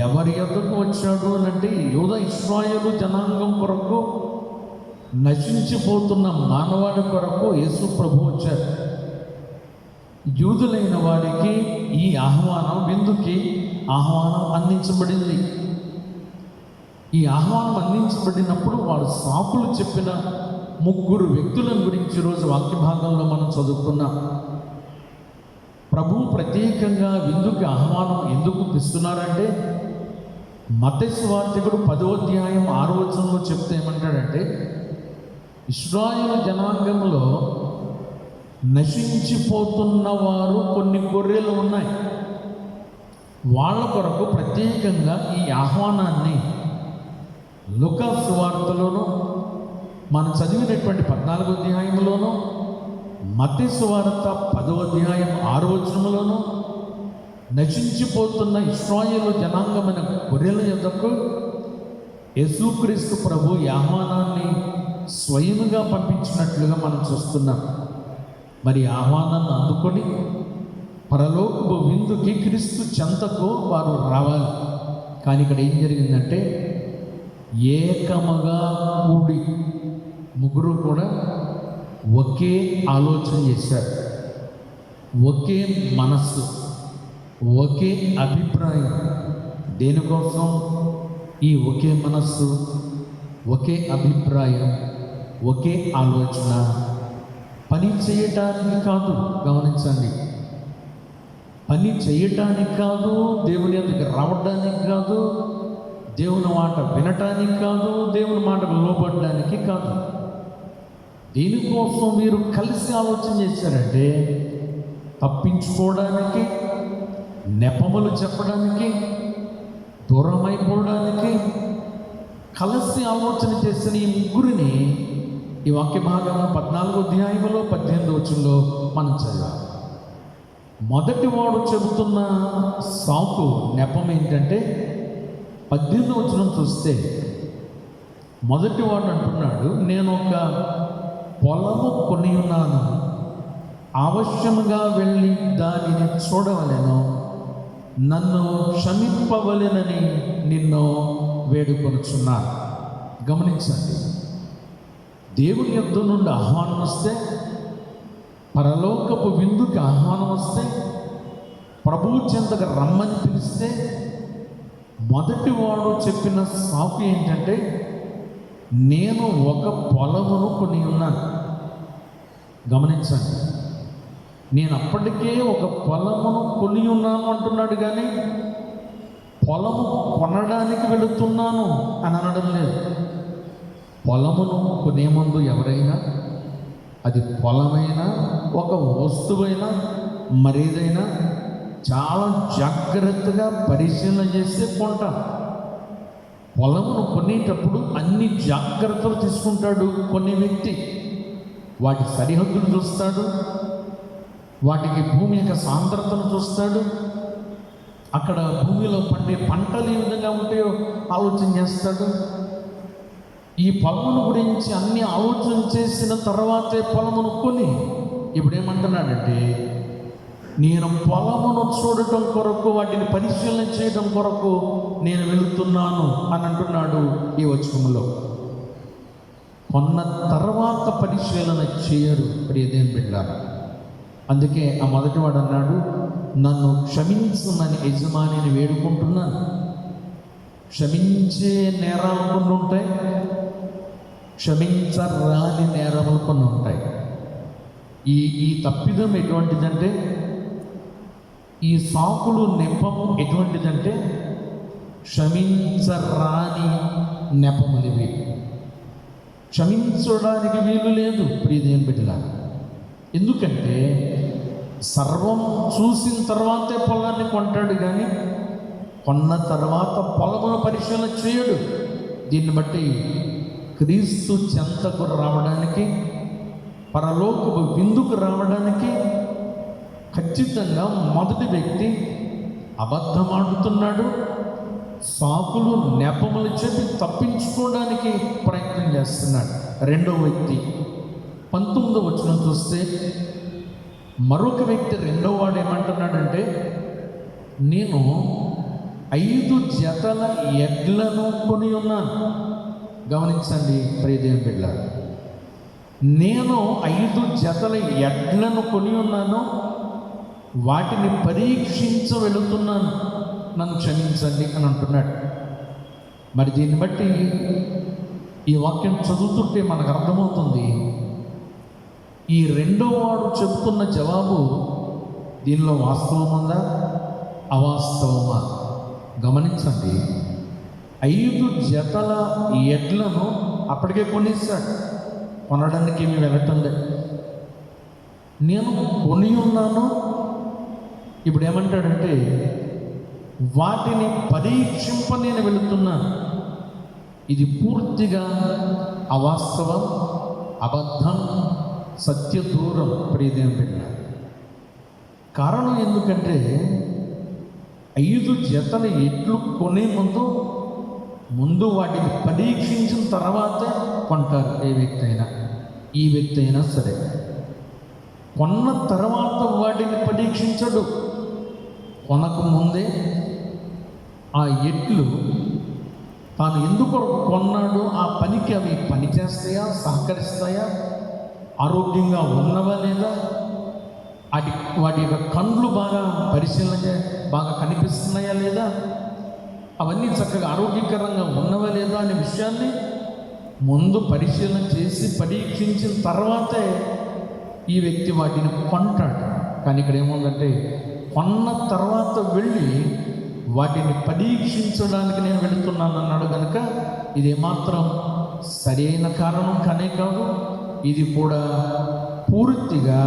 ఎవరి యొద్దకు వచ్చాడు అంటే, యూదా ఇశ్రాయేలు జనాంగం కొరకు, నశించిపోతున్న మానవాడి కొరకు యేసు ప్రభు వచ్చారు. యూదులైన వారికి ఈ ఆహ్వానం, విందుకి ఆహ్వానం అందించబడింది. ఈ ఆహ్వానం అందించబడినప్పుడు వారు సాకులు చెప్పిన 3 వ్యక్తులను గురించి ఈరోజు వాక్య భాగంలో మనం చదువుకున్నాం. ప్రభు ప్రత్యేకంగా విందుకి ఆహ్వానం ఎందుకు ఇస్తున్నారంటే, మత్తయి సువార్తికుడు 10వ అధ్యాయం 6వ వచనంలో చెప్తే ఏమంటాడంటే, ఇశ్రాయేలు జనాంగంలో నశించిపోతున్న వారు కొన్ని గొర్రెలు ఉన్నాయి. వాళ్ళ కొరకు ప్రత్యేకంగా ఈ ఆహ్వానాన్ని లూకా సువార్తలోను, మనం చదివినటువంటి 14వ అధ్యాయంలోను, మత్తయి సువార్త 10వ అధ్యాయం 6వ వచనంలోను, నశించిపోతున్న ఇశ్రాయేలు జనాంగమైన గొర్రెల యొద్దకు యేసుక్రీస్తు ప్రభు ఈ ఆహ్వానాన్ని స్వయముగా పంపించినట్లుగా మనం చూస్తున్నాం. మరి ఆహ్వానాన్ని అందుకొని పరలోకపు విందుకి క్రీస్తు చెంతకు వారు రావాలి. కానీ ఇక్కడ ఏం జరిగిందంటే, ఏకముగా కూడి 3 కూడా ఒకే ఆలోచన చేశారు, ఒకే మనస్సు, ఒకే అభిప్రాయం. దేనికోసం ఈ ఒకే మనస్సు, ఒకే అభిప్రాయం, ఒకే ఆలోచన? పని చేయటానికి కాదు, గమనించండి, పని చేయటానికి కాదు, దేవుని దగ్గరికి రావడానికి కాదు, దేవుని మాట వినటానికి కాదు, దేవుని మాటకు లోబడడానికి కాదు. దీనికోసం మీరు కలిసి ఆలోచన చేశారంటే, తప్పించుకోవడానికి, నెపములు చెప్పడానికి, దూరం అయిపోవడానికి కలిసి ఆలోచన చేసిన ఈ 3ని ఈ వాక్య భాగంలో 14వ అధ్యాయంలో 18వ వచనంలో మనం చదివాం. మొదటి వాడు చెబుతున్న సాకు, నెపం ఏంటంటే, 18వ వచనం చూస్తే మొదటి వాడు అంటున్నాడు, నేను ఒక పొలము కొని ఉన్నాను, అవశ్యముగా వెళ్ళి దానిని చూడవలెను, నన్ను క్షమింపవలెనని నిన్ను వేడుకొనుచున్నా. గమనించండి, దేవుని యొద్ద నుండి ఆహ్వానం వస్తే, పరలోకపు విందుకి ఆహ్వానం వస్తే, ప్రభువు చెంతకు రమ్మని పిలిస్తే, మొదటి వాడు చెప్పిన సాకు ఏంటంటే, నేను ఒక పొలమును కొని ఉన్నాను. గమనించండి, నేను అప్పటికే ఒక పొలమును కొని ఉన్నాను అంటున్నాడు, కానీ పొలము కొనడానికి వెళుతున్నాను అని అనడం లేదు. పొలమును కొనే ముందు ఎవరైనా, అది పొలమైనా, ఒక వస్తువైనా, మరేదైనా చాలా జాగ్రత్తగా పరిశీలన చేస్తే కొంటాం. పొలమును కొనేటప్పుడు అన్ని జాగ్రత్తలు తీసుకుంటాడు కొనే వ్యక్తి. వాటి సరిహద్దులు చూస్తాడు, వాటికి భూమి యొక్క సాంద్రతను చూస్తాడు, అక్కడ భూమిలో పండే పంటలు ఏ విధంగా ఉంటాయో ఆలోచన చేస్తాడు. ఈ పొలమును గురించి అన్ని ఆలోచన చేసిన తర్వాతే పొలమును కొని ఇప్పుడు ఏమంటున్నాడంటే, నేను పొలమును చూడటం కొరకు, వాటిని పరిశీలన చేయడం కొరకు నేను వెళుతున్నాను అని అంటున్నాడు ఈ వచనంలో. కొన్న తర్వాత పరిశీలన చేయరు ప్రియదేవుని బిడ్డలారా. అందుకే ఆ మొదటివాడు అన్నాడు, నన్ను క్షమించమని యజమానిని వేడుకుంటున్నాను. క్షమించే నేరాలు కొన్ని ఉంటాయి, క్షమించరాని నేరములు కొన్ని ఉంటాయి. ఈ తప్పిదం ఎటువంటిదంటే, ఈ సాకులు నెపము ఎటువంటిదంటే, క్షమించరాని నెపములు ఇవి. క్షమించడానికి వీలు లేదు ప్రియదేవుని బిడ్డలారా. ఎందుకంటే సర్వం చూసిన తర్వాతే పొలాన్ని కొంటాడు, కానీ కొన్న తర్వాత పొలమును పరిశీలన చేయడు. దీన్ని బట్టి క్రీస్తు చెంతకు రావడానికి, పరలోకపు విందుకు రావడానికి ఖచ్చితంగా మొదటి వ్యక్తి అబద్ధం ఆడుతున్నాడు, సాకులు నెపములు చెప్పి తప్పించుకోవడానికి ప్రయత్నం చేస్తున్నాడు. రెండో వ్యక్తి 19వ వచనం చూస్తే మరొక వ్యక్తి రెండో వాడు ఏమంటున్నాడంటే, నేను 5 జతల ఎడ్లను కొని ఉన్నాను. గమనించండి ప్రియదేవుని బిడ్డలారా, నేను 5 జతల ఎడ్లను కొని ఉన్నాను, వాటిని పరీక్షించ వెళుతున్నాను, నన్ను క్షమించండి అని అంటున్నాడు. మరి దీన్ని బట్టి ఈ వాక్యం చదువుతుంటే మనకు అర్థమవుతుంది, ఈ రెండో వాడు చెబుతున్న జవాబు దీనిలో వాస్తవం ఉందా అవాస్తవమా? గమనించండి, 5 జతల ఎడ్లను అప్పటికే కొనేసాడు, కొనడానికి ఏమి వెళ్ళటం లేదు. నేను కొని ఉన్నాను, ఇప్పుడు ఏమంటాడంటే వాటిని పరీక్షింప నేను వెళుతున్నాను. ఇది పూర్తిగా అవాస్తవం, అబద్ధం, సత్య దూరం ప్రియదేవుని బిడ్డ. కారణం ఎందుకంటే 5 జతల ఎడ్లు కొనే ముందు వాటిని పరీక్షించిన తర్వాతే కొంటారు. ఏ వ్యక్తి అయినా, ఈ వ్యక్తి అయినా సరే, కొన్న తర్వాత వాటిని పరీక్షించడు. కొనక ముందే ఆ ఎడ్లు తాను ఎందుకు కొన్నాడో ఆ పనికి అవి పనిచేస్తాయా, సహకరిస్తాయా, ఆరోగ్యంగా ఉన్నవా లేదా, వాటి యొక్క కండ్లు బాగా పరిశీలన బాగా కనిపిస్తున్నాయా లేదా, అవన్నీ చక్కగా ఆరోగ్యకరంగా ఉన్నవా లేదా అనే విషయాన్ని ముందు పరిశీలన చేసి పరీక్షించిన తర్వాతే ఈ వ్యక్తి వాటిని కొంటాడు. కానీ ఇక్కడ ఏముందంటే, కొన్న తర్వాత వెళ్ళి వాటిని పరీక్షించడానికి నేను వెళుతున్నాను అన్నాడు. కనుక ఇది ఏమాత్రం సరైన కారణం కానే కాదు. ఇది కూడా పూర్తిగా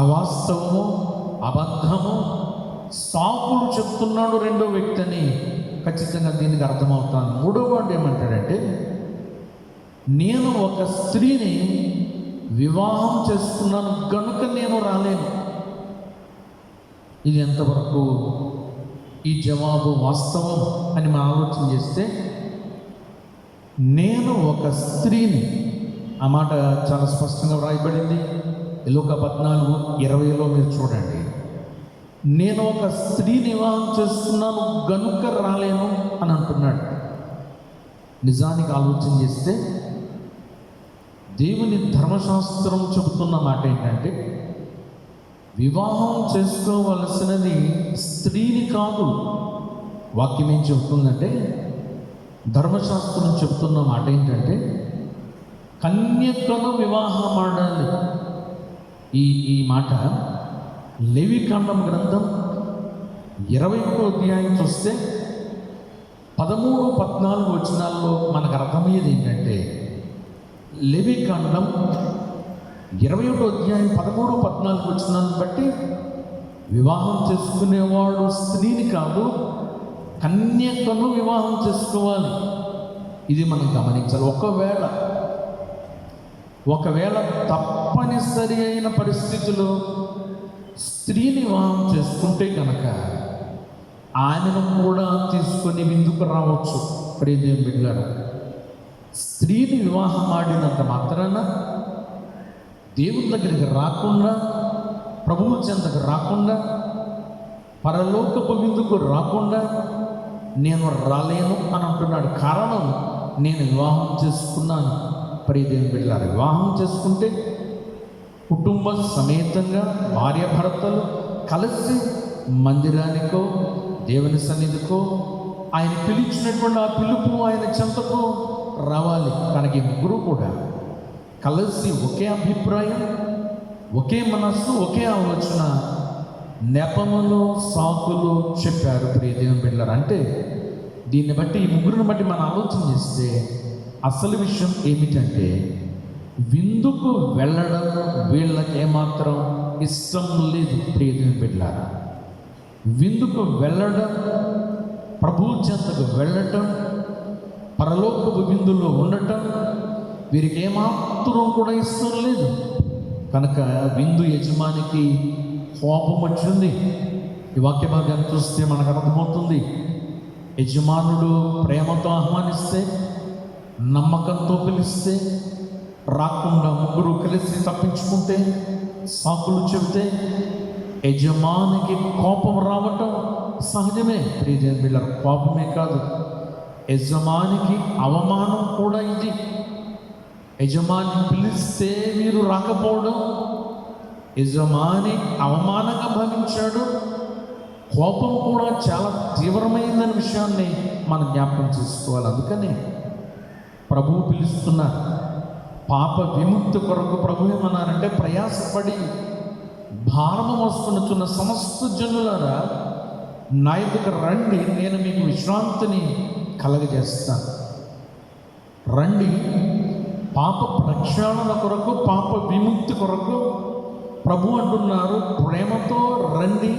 అవాస్తవము, అబద్ధము, సాకులు చెప్తున్నాడు రెండో వ్యక్తి అని ఖచ్చితంగా దీనికి అర్థమవుతాను. మూడో వాడు ఏమంటాడంటే, నేను ఒక స్త్రీని వివాహం చేసుకున్నాను కనుక నేను రాలేను. ఇది ఎంతవరకు ఈ జవాబు వాస్తవం అని మనం ఆలోచన చేస్తే, నేను ఒక స్త్రీని, ఆ మాట చాలా స్పష్టంగా వ్రాయబడింది. లూకా 14:20 మీరు చూడండి, నేను ఒక స్త్రీని వివాహం చేసుకున్నాను గనుక రాలేను అని అంటున్నాడు. నిజానికి ఆలోచన చేస్తే దేవుని ధర్మశాస్త్రం చెబుతున్న మాట ఏంటంటే, వివాహం చేసుకోవలసినది స్త్రీని కాదు. వాక్యం ఏం చెబుతుందంటే, ధర్మశాస్త్రం చెబుతున్న మాట ఏంటంటే, కన్యకను వివాహం ఆడాలి. ఈ మాట లేవికాండం గ్రంథం 21వ అధ్యాయం చూస్తే 13-14 వచనాల్లో మనకు అర్థమయ్యేది ఏంటంటే, లేవికాండం 21వ అధ్యాయం 13-14 వచనాలను బట్టి వివాహం చేసుకునేవాడు స్త్రీని కాదు, కన్యకను వివాహం చేసుకోవాలి. ఇది మనం గమనించాలి. ఒకవేళ తప్పనిసరి అయిన పరిస్థితిలో స్త్రీని వివాహం చేసుకుంటే కనుక ఆయనను కూడా తీసుకొని విందుకు రావచ్చు. ప్రియదేవుని బిడ్డలారా, స్త్రీని వివాహం ఆడినంత మాత్రాన దేవుని దగ్గరికి రాకుండా, ప్రభువు చెంతకు రాకుండా, పరలోకపు విందుకు రాకుండా నేను రాలేను అని అంటున్నాడు. కారణం, నేను వివాహం చేసుకున్నాను. ప్రియదేవుని బిడ్డలారా, వివాహం చేసుకుంటే కుటుంబ సమేతంగా భార్యాభర్తలు కలిసి మందిరానికో దేవుని సన్నిధికో ఆయన పిలిచినటువంటి ఆ పిలుపు ఆయన చెంతకు రావాలి. కనుక ఈ ముగ్గురు కూడా కలిసి ఒకే అభిప్రాయం, ఒకే మనస్సు, ఒకే ఆలోచన, నెపములు, సాకులు చెప్పారు. ప్రియదేవుని బిడ్డలారా, అంటే దీన్ని బట్టి, ఈ ముగ్గురిని బట్టి మనం ఆలోచన చేస్తే అసలు విషయం ఏమిటంటే, విందుకు వెళ్ళడం వీళ్ళకి ఏమాత్రం ఇష్టం లేదు. ప్రియదేవుని బిడ్డలారా, విందుకు వెళ్ళడం, ప్రభువు చెంతకు వెళ్ళటం, పరలోకపు విందులో ఉండటం వీరికి ఏమాత్రం కూడా ఇష్టం లేదు. కనుక విందు యజమానికి కోపం వచ్చింది. ఈ వాక్య భాగాన్ని చూస్తే మనకు అర్థమవుతుంది. యజమానుడు ప్రేమతో ఆహ్వానిస్తే, నమ్మకంతో పిలిస్తే, రాకుండా ముగ్గురు కలిసి తప్పించుకుంటే, సాకులు చెబితే యజమానికి కోపం రావటం సహజమే. ప్రియమైన బిడ్డలారా, కోపమే కాదు, యజమానికి అవమానం కూడా ఇది. యజమాని పిలిస్తే మీరు రాకపోవడం యజమాని అవమానంగా భావించాడు. కోపం కూడా చాలా తీవ్రమైందనే విషయాన్ని మనం జ్ఞాపకం చేసుకోవాలి. అందుకని ప్రభువు పిలుస్తున్నారు. పాప విముక్తి కొరకు ప్రభు ఏమన్నారంటే, ప్రయాసపడి భారము మోసుకొనుచున్న సమస్త జనులారా నా యొద్దకు రండి, నేను మీకు విశ్రాంతిని కలగజేస్తాను. రండి. పాప ప్రక్షాళన కొరకు, పాప విముక్తి కొరకు ప్రభు అంటున్నారు, ప్రేమతో రండి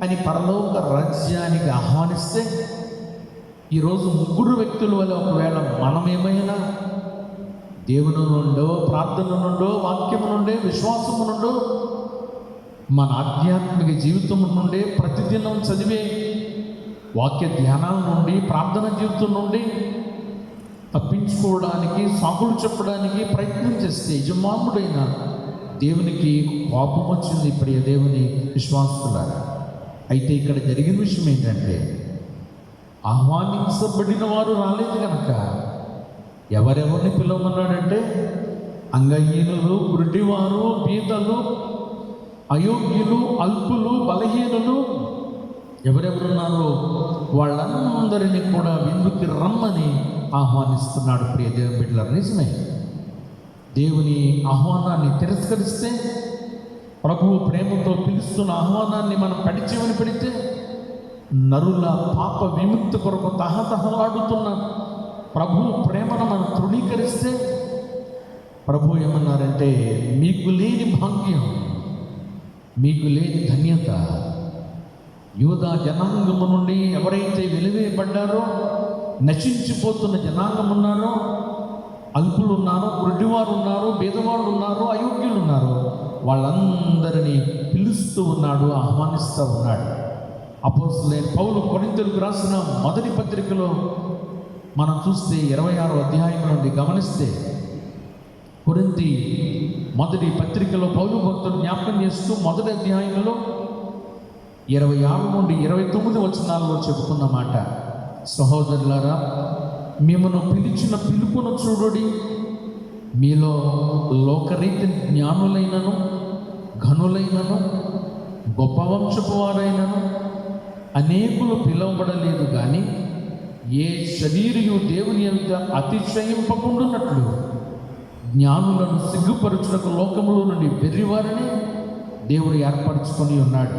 అని పరలోక రాజ్యానికి ఆహ్వానిస్తే, ఈరోజు ముగ్గురు వ్యక్తుల వల్ల ఒకవేళ మనమేమైనా దేవుని నుండో, ప్రార్థన నుండో, వాక్యము నుండే, విశ్వాసము నుండో, మన ఆధ్యాత్మిక జీవితం నుండి, ప్రతిదినం చదివే వాక్య ధ్యానాల నుండి, ప్రార్థన జీవితం నుండి తప్పించుకోవడానికి, సాకులు చెప్పడానికి ప్రయత్నం చేస్తే యజమానుడైన దేవునికి కోపం వచ్చింది. ప్రియ దేవుని విశ్వాసులారా, అయితే ఇక్కడ జరిగిన విషయం ఏంటంటే, ఆహ్వానించబడిన వారు రాలేదు కనుక ఎవరెవరిని పిలవమన్నాడంటే, అంగహీనులు, గుడ్డివారు, బీదలు, అయోగ్యులు, అల్పులు, బలహీనులు ఎవరెవరున్నారో వాళ్ళందరినీ కూడా విందుకి రమ్మని ఆహ్వానిస్తున్నాడు. ప్రియ దేవుని బిడ్డలారా, నిజమే. దేవుని ఆహ్వానాన్ని తిరస్కరిస్తే, ప్రభువు ప్రేమతో పిలుస్తున్న ఆహ్వానాన్ని మనం పడిచేవని పెడితే, నరుల పాప విముక్తి కొరకు తహతహలాడుతున్న ప్రభు ప్రేమను మనం తృణీకరిస్తే, ప్రభు ఏమన్నారంటే, మీకు లేని భాగ్యం, మీకు లేని ధన్యత, యూదా జనాంగము నుండి ఎవరైతే వెలివేయబడ్డారో, నశించిపోతున్న జనాంగం ఉన్నారో, అల్పులు ఉన్నారో, గుడ్డివారు ఉన్నారు, బీదవాళ్ళు ఉన్నారు, అయోగ్యులు ఉన్నారు, వాళ్ళందరినీ పిలుస్తూ ఉన్నాడు, ఆహ్వానిస్తూ ఉన్నాడు. అపోస్తలుడైన పౌలు కొరింథీయులకు రాసిన మొదటి పత్రికలో మనం చూస్తే 26వ అధ్యాయం నుండి గమనిస్తే, కొరింథీ మొదటి పత్రికలో పౌలు భక్తులు జ్ఞాపకం చేస్తూ మొదటి అధ్యాయంలో 26 నుండి 29 వచనాల్లో చెబుతున్న మాట, సహోదరులారా, మిమ్మను పిలిచిన పిలుపును చూడుడి. మీలో లోకరీతి జ్ఞానులైనను, ఘనులైనను, గొప్ప వంశపు వారైనను అనేకులు పిలువబడలేదు. కానీ ఏ శరీరయు దేవుని యొక్క అతిశయింపకుండునట్లు జ్ఞానులను సిగ్గుపరచుటకు లోకములో నుండి వెర్రివారిని దేవుడు ఏర్పరచుకొని ఉన్నాడు.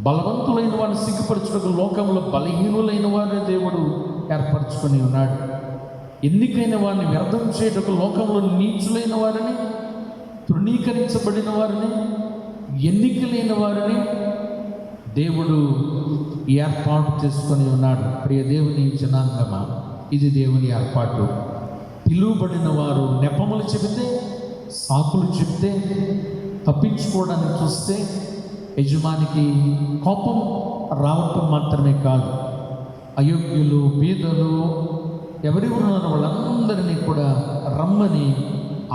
బలవంతులైన వారిని సిగ్గుపరచుటకు లోకంలో బలహీనులైన వారిని దేవుడు ఏర్పరచుకొని ఉన్నాడు. ఎన్నికైన వారిని వ్యర్థం చేయటకు లోకంలో నీచులైన వారిని, తృణీకరించబడిన వారిని, ఎన్నికలైన వారిని దేవుడు ఏర్పాటు చేసుకొని ఉన్నాడు. ప్రియ దేవుని జనాంగమా, ఇది దేవుని ఏర్పాటు. పిలువబడిన వారు నెపములు చెబితే, సాకులు చెబితే, తప్పించుకోవడానికి చూస్తే యజమానికి కోపం రావటం మాత్రమే కాదు, అయోగ్యులు, బీదలు ఎవరెవరున్నారో వాళ్ళందరినీ కూడా రమ్మని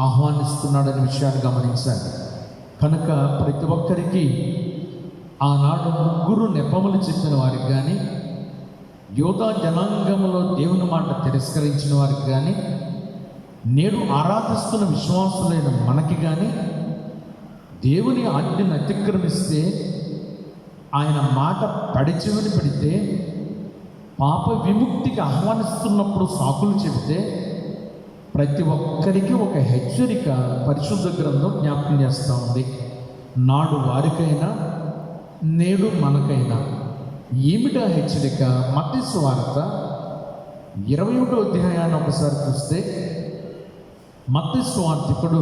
ఆహ్వానిస్తున్నాడనే విషయాన్ని గమనించాలి. కనుక ప్రతి ఒక్కరికి ఆనాడు ముగ్గురు నెపములు చెప్పిన వారికి కానీ, యోధా జనాంగంలో దేవుని మాట తిరస్కరించిన వారికి కానీ, నేడు ఆరాధిస్తున్న విశ్వాసులైన మనకి కానీ, దేవుని ఆజ్ఞను అతిక్రమిస్తే, ఆయన మాట పడిచెవిని పెడితే, పాప విముక్తికి ఆహ్వానిస్తున్నప్పుడు సాకులు చెబితే, ప్రతి ఒక్కరికి ఒక హెచ్చరిక పరిశుద్ధ గ్రంథం జ్ఞాపకం చేస్తూ ఉంది. నాడు వారికైనా నేడు మనకైనా. ఏమిటా హెచ్చరిక? మత్తయి సువార్త 21వ అధ్యాయాన్ని ఒకసారి చూస్తే, మత్తయి సువార్తికుడు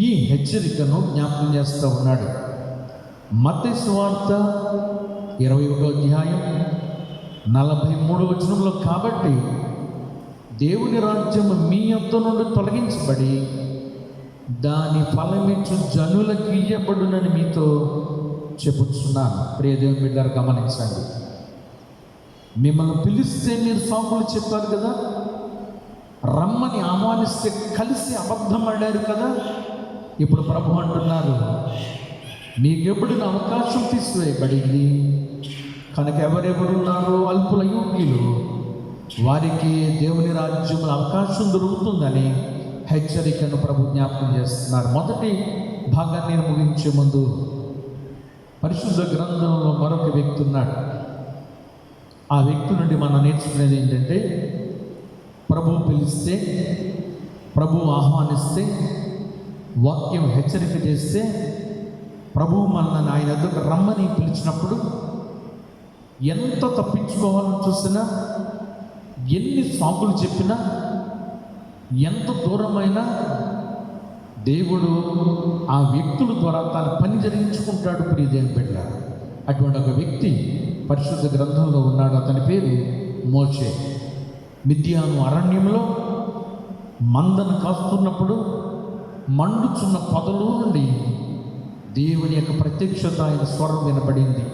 ఈ హెచ్చరికను జ్ఞాపకం చేస్తూ ఉన్నాడు. మత్తయి సువార్త 21వ అధ్యాయం 43వ వచనంలో, కాబట్టి దేవుని రాజ్యం మీ యొద్ద నుండి తొలగించబడి దాని ఫలమిచ్చు జనులకు ఇయ్యబడునని మీతో చెప్పుచున్నాను. ప్రియ దేవుని బిడ్డలారా గమనించండి. మిమ్మల్ని పిలిస్తే మీరు సాకులు చెప్పారు కదా, రమ్మని ఆహ్వానిస్తే కలిసి అబద్ధం ఆడారు కదా. ఇప్పుడు ప్రభు అంటున్నారు, మీకెప్పుడు అవకాశం తీసివేయబడింది కనుక ఎవరెవరున్నారో అల్పుల యోగ్యులు వారికి దేవుని రాజ్యంలో అవకాశం దొరుకుతుందని హెచ్చరికను ప్రభు జ్ఞాపకం చేస్తున్నారు. మొదటి భాగాన్ని నేను ముగించే ముందు పరిశుద్ధ గ్రంథంలో మరొక వ్యక్తి ఉన్నాడు. ఆ వ్యక్తి నుండి మనం నేర్చుకునేది ఏంటంటే, ప్రభు పిలిస్తే, ప్రభు ఆహ్వానిస్తే, వాక్యం హెచ్చరిక చేస్తే, ప్రభువు మనల్ని ఆయన ఎదుగు రమ్మని పిలిచినప్పుడు ఎంత తప్పించుకోవాలని చూసినా, ఎన్ని సాకులు చెప్పినా, ఎంత దూరమైనా దేవుడు ఆ వ్యక్తుల ద్వారా తన పని జరిగించుకుంటాడు. ప్రియదేవుని బిడ్డ, అటువంటి ఒక వ్యక్తి పరిశుద్ధ గ్రంథంలో ఉన్నాడు. అతని పేరు మోషే. మిద్యాను అరణ్యంలో మందను కాస్తున్నప్పుడు మండుచున్న పొదలో నుండి దేవుని యొక్క ప్రత్యక్షత ఆయన స్వరం వినబడింది.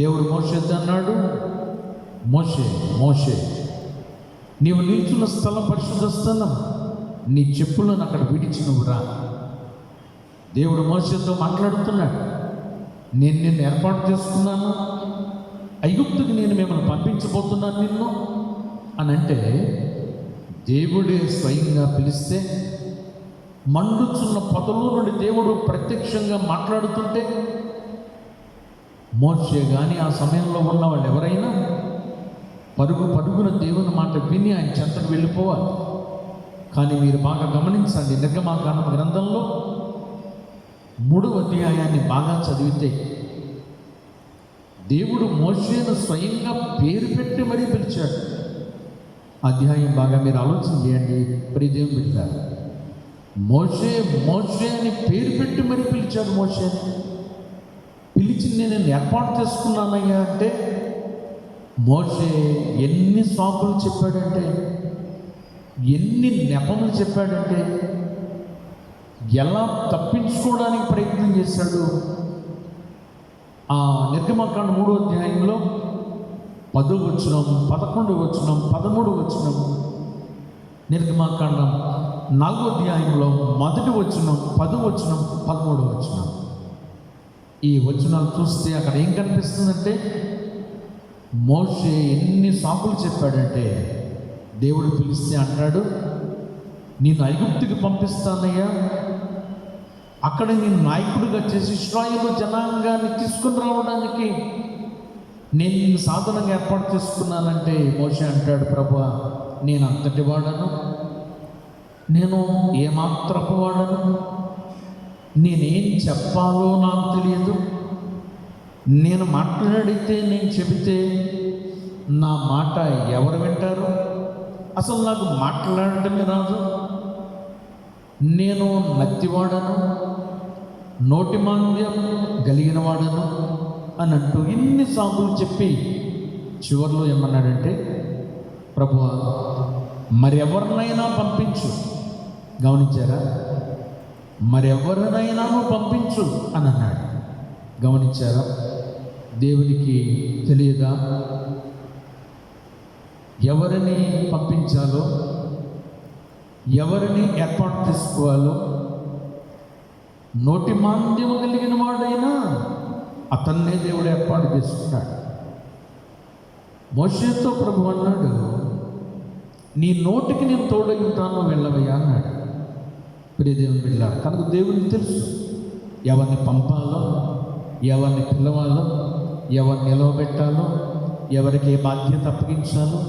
దేవుడు మోషేతో అన్నాడు, మోషే మోషే, నీవు నిల్చున్న స్థలం పరిశుద్ధ స్థలం, నీ చెప్పులను అక్కడ విడిచి నువ్వు రా. దేవుడు మోషేతో మాట్లాడుతున్నాడు, నేను నిన్ను ఏర్పాటు చేసుకున్నాను, ఐగుప్తుకి నేను మిమ్మల్ని పంపించబోతున్నాను నిన్ను అని అంటే, దేవుడే స్వయంగా పిలిస్తే, మండుచున్న పొదలో నుండి దేవుడు ప్రత్యక్షంగా మాట్లాడుతుంటే, మోషే కానీ ఆ సమయంలో ఉన్న వాళ్ళు ఎవరైనా పరుగున దేవుని మాట విని ఆయన చెంతకు వెళ్ళిపోవాలి. కానీ మీరు బాగా గమనించండి, నిర్గమాకాండ గ్రంథంలో 3వ అధ్యాయాన్ని బాగా చదివితే దేవుడు మోషేను స్వయంగా పేరు పెట్టి మరీ పిలిచాడు. అధ్యాయం బాగా మీరు ఆలోచన చేయండి. ప్రియ దేవుని బిడ్డలారా, మోషే మోషే అని పేరు పెట్టి మరీ పిలిచాడు. మోషేని పిలిచి నేను ఏర్పాటు చేసుకున్నానయ్యా అంటే, మోషే ఎన్ని సాకులు చెప్పాడంటే, ఎన్ని నెపములు చెప్పాడంటే, ఎలా తప్పించుకోవడానికి ప్రయత్నం చేశాడు. ఆ నిర్గమకాండ 3వ అధ్యాయంలో 10వ వచనం, 11వ వచనం, 13వ వచనం, నిర్గమకాండం 4వ అధ్యాయంలో 1వ వచనం, 10వ వచనం, 13వ వచనం. ఈ వచనాలు చూస్తే అక్కడ ఏం కనిపిస్తుందంటే, మోషే ఎన్ని సాకులు చెప్పాడంటే, దేవుడు పిలిస్తే అంటాడు, నేను ఐగుప్తుకి పంపిస్తానయ్యా, అక్కడ నేను నాయకుడిగా చేసి ఇశ్రాయేలు జనాంగాన్ని తీసుకుని రావడానికి నేను నిన్ను సాధనంగా ఏర్పాటు చేసుకున్నానంటే, మోషే అంటాడు, ప్రభువా నేను అంతటి వాడను, నేను ఏమాత్రపు వాడను, నేనేం చెప్పాలో నాకు తెలియదు, నేను మాట్లాడితే నేను చెబితే నా మాట ఎవరు వింటారు, అసలు నాకు మాట్లాడటమే రాదు, నేను నత్తివాడను, నోటి మాంద్యం కలిగిన వాడను అని అంటూ ఇన్ని సాకులు చెప్పి చివరిలో ఏమన్నాడంటే, ప్రభువా మరెవరినైనా పంపించు. గమనించారా? మరెవరినైనా పంపించు అని అన్నాడు. గమనించారా? దేవునికి తెలియదా ఎవరిని పంపించాలో, ఎవరిని ఏర్పాటు చేసుకోవాలో? నోటి మాంద్యము కలిగిన వాడైనా అతన్నే దేవుడు ఏర్పాటు చేసుకున్నాడు. మోషేతో ప్రభు అన్నాడు, నీ నోటికి నేను తోడై ఉంటాను, వెళ్ళవయ్యా అన్నాడు. ప్రియ దేవుని బిడ్డలారా, కనుక దేవునికి తెలుసు ఎవరిని పంపాలో, ఎవరిని పిలవాలో, ఎవరిని నిలవబెట్టాలో, ఎవరికి ఏ బాధ్యత అప్పగించాలో,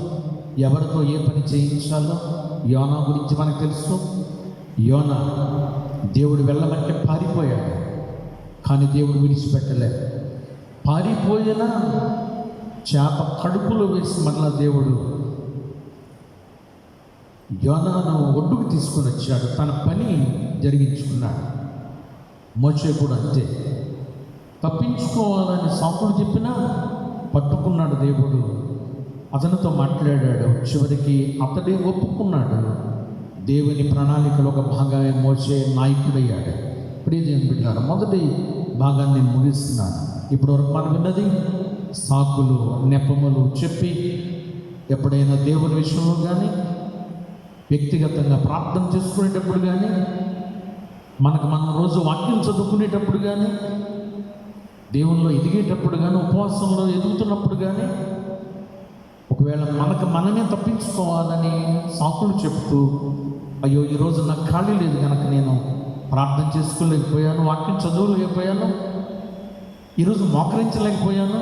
ఎవరితో ఏ పని చేయించాలో. యోనా గురించి మనకు తెలుసు. యోనా దేవుడు వెళ్ళమంటే పారిపోయాడు, కానీ దేవుడు విడిచిపెట్టలేదు. పారిపోయినా చేప కడుపులో వేసి మళ్ళా దేవుడు యోనాను ఒడ్డుకు తీసుకొని వచ్చాడు, తన పని జరిగించుకున్నాడు. మోషే కూడా అంతే, తప్పించుకోవాలని సాకులు చెప్పినా పట్టుకున్నాడు దేవుడు, అతనితో మాట్లాడాడు. చివరికి అతడే ఒప్పుకున్నాడు. దేవుని ప్రణాళికలో ఒక భాగంగా మోషే నాయకుడయ్యాడు. ప్రియ దేవుని బిడ్డలారా, మొదటి భాగాన్ని నేను ముగిస్తున్నాను. ఇప్పటివరకు మనం విన్నది సాకులు నెపములు చెప్పి ఎప్పుడైనా దేవుని విషయంలో కానీ వ్యక్తిగతంగా ప్రార్థన చేసుకునేటప్పుడు కానీ మనం రోజు వాక్యం చదువుకునేటప్పుడు కానీ దేవుల్లో ఎదిగేటప్పుడు కానీ ఉపవాసంలో ఎదుగుతున్నప్పుడు కానీ ఒకవేళ మనమే తప్పించుకోవాలని సాకులు చెప్తూ అయ్యో ఈరోజు నాకు ఖాళీ లేదు కనుక నేను ప్రార్థన చేసుకోలేకపోయాను, వాక్యం చదవలేకపోయాను, ఈరోజు మోకరించలేకపోయాను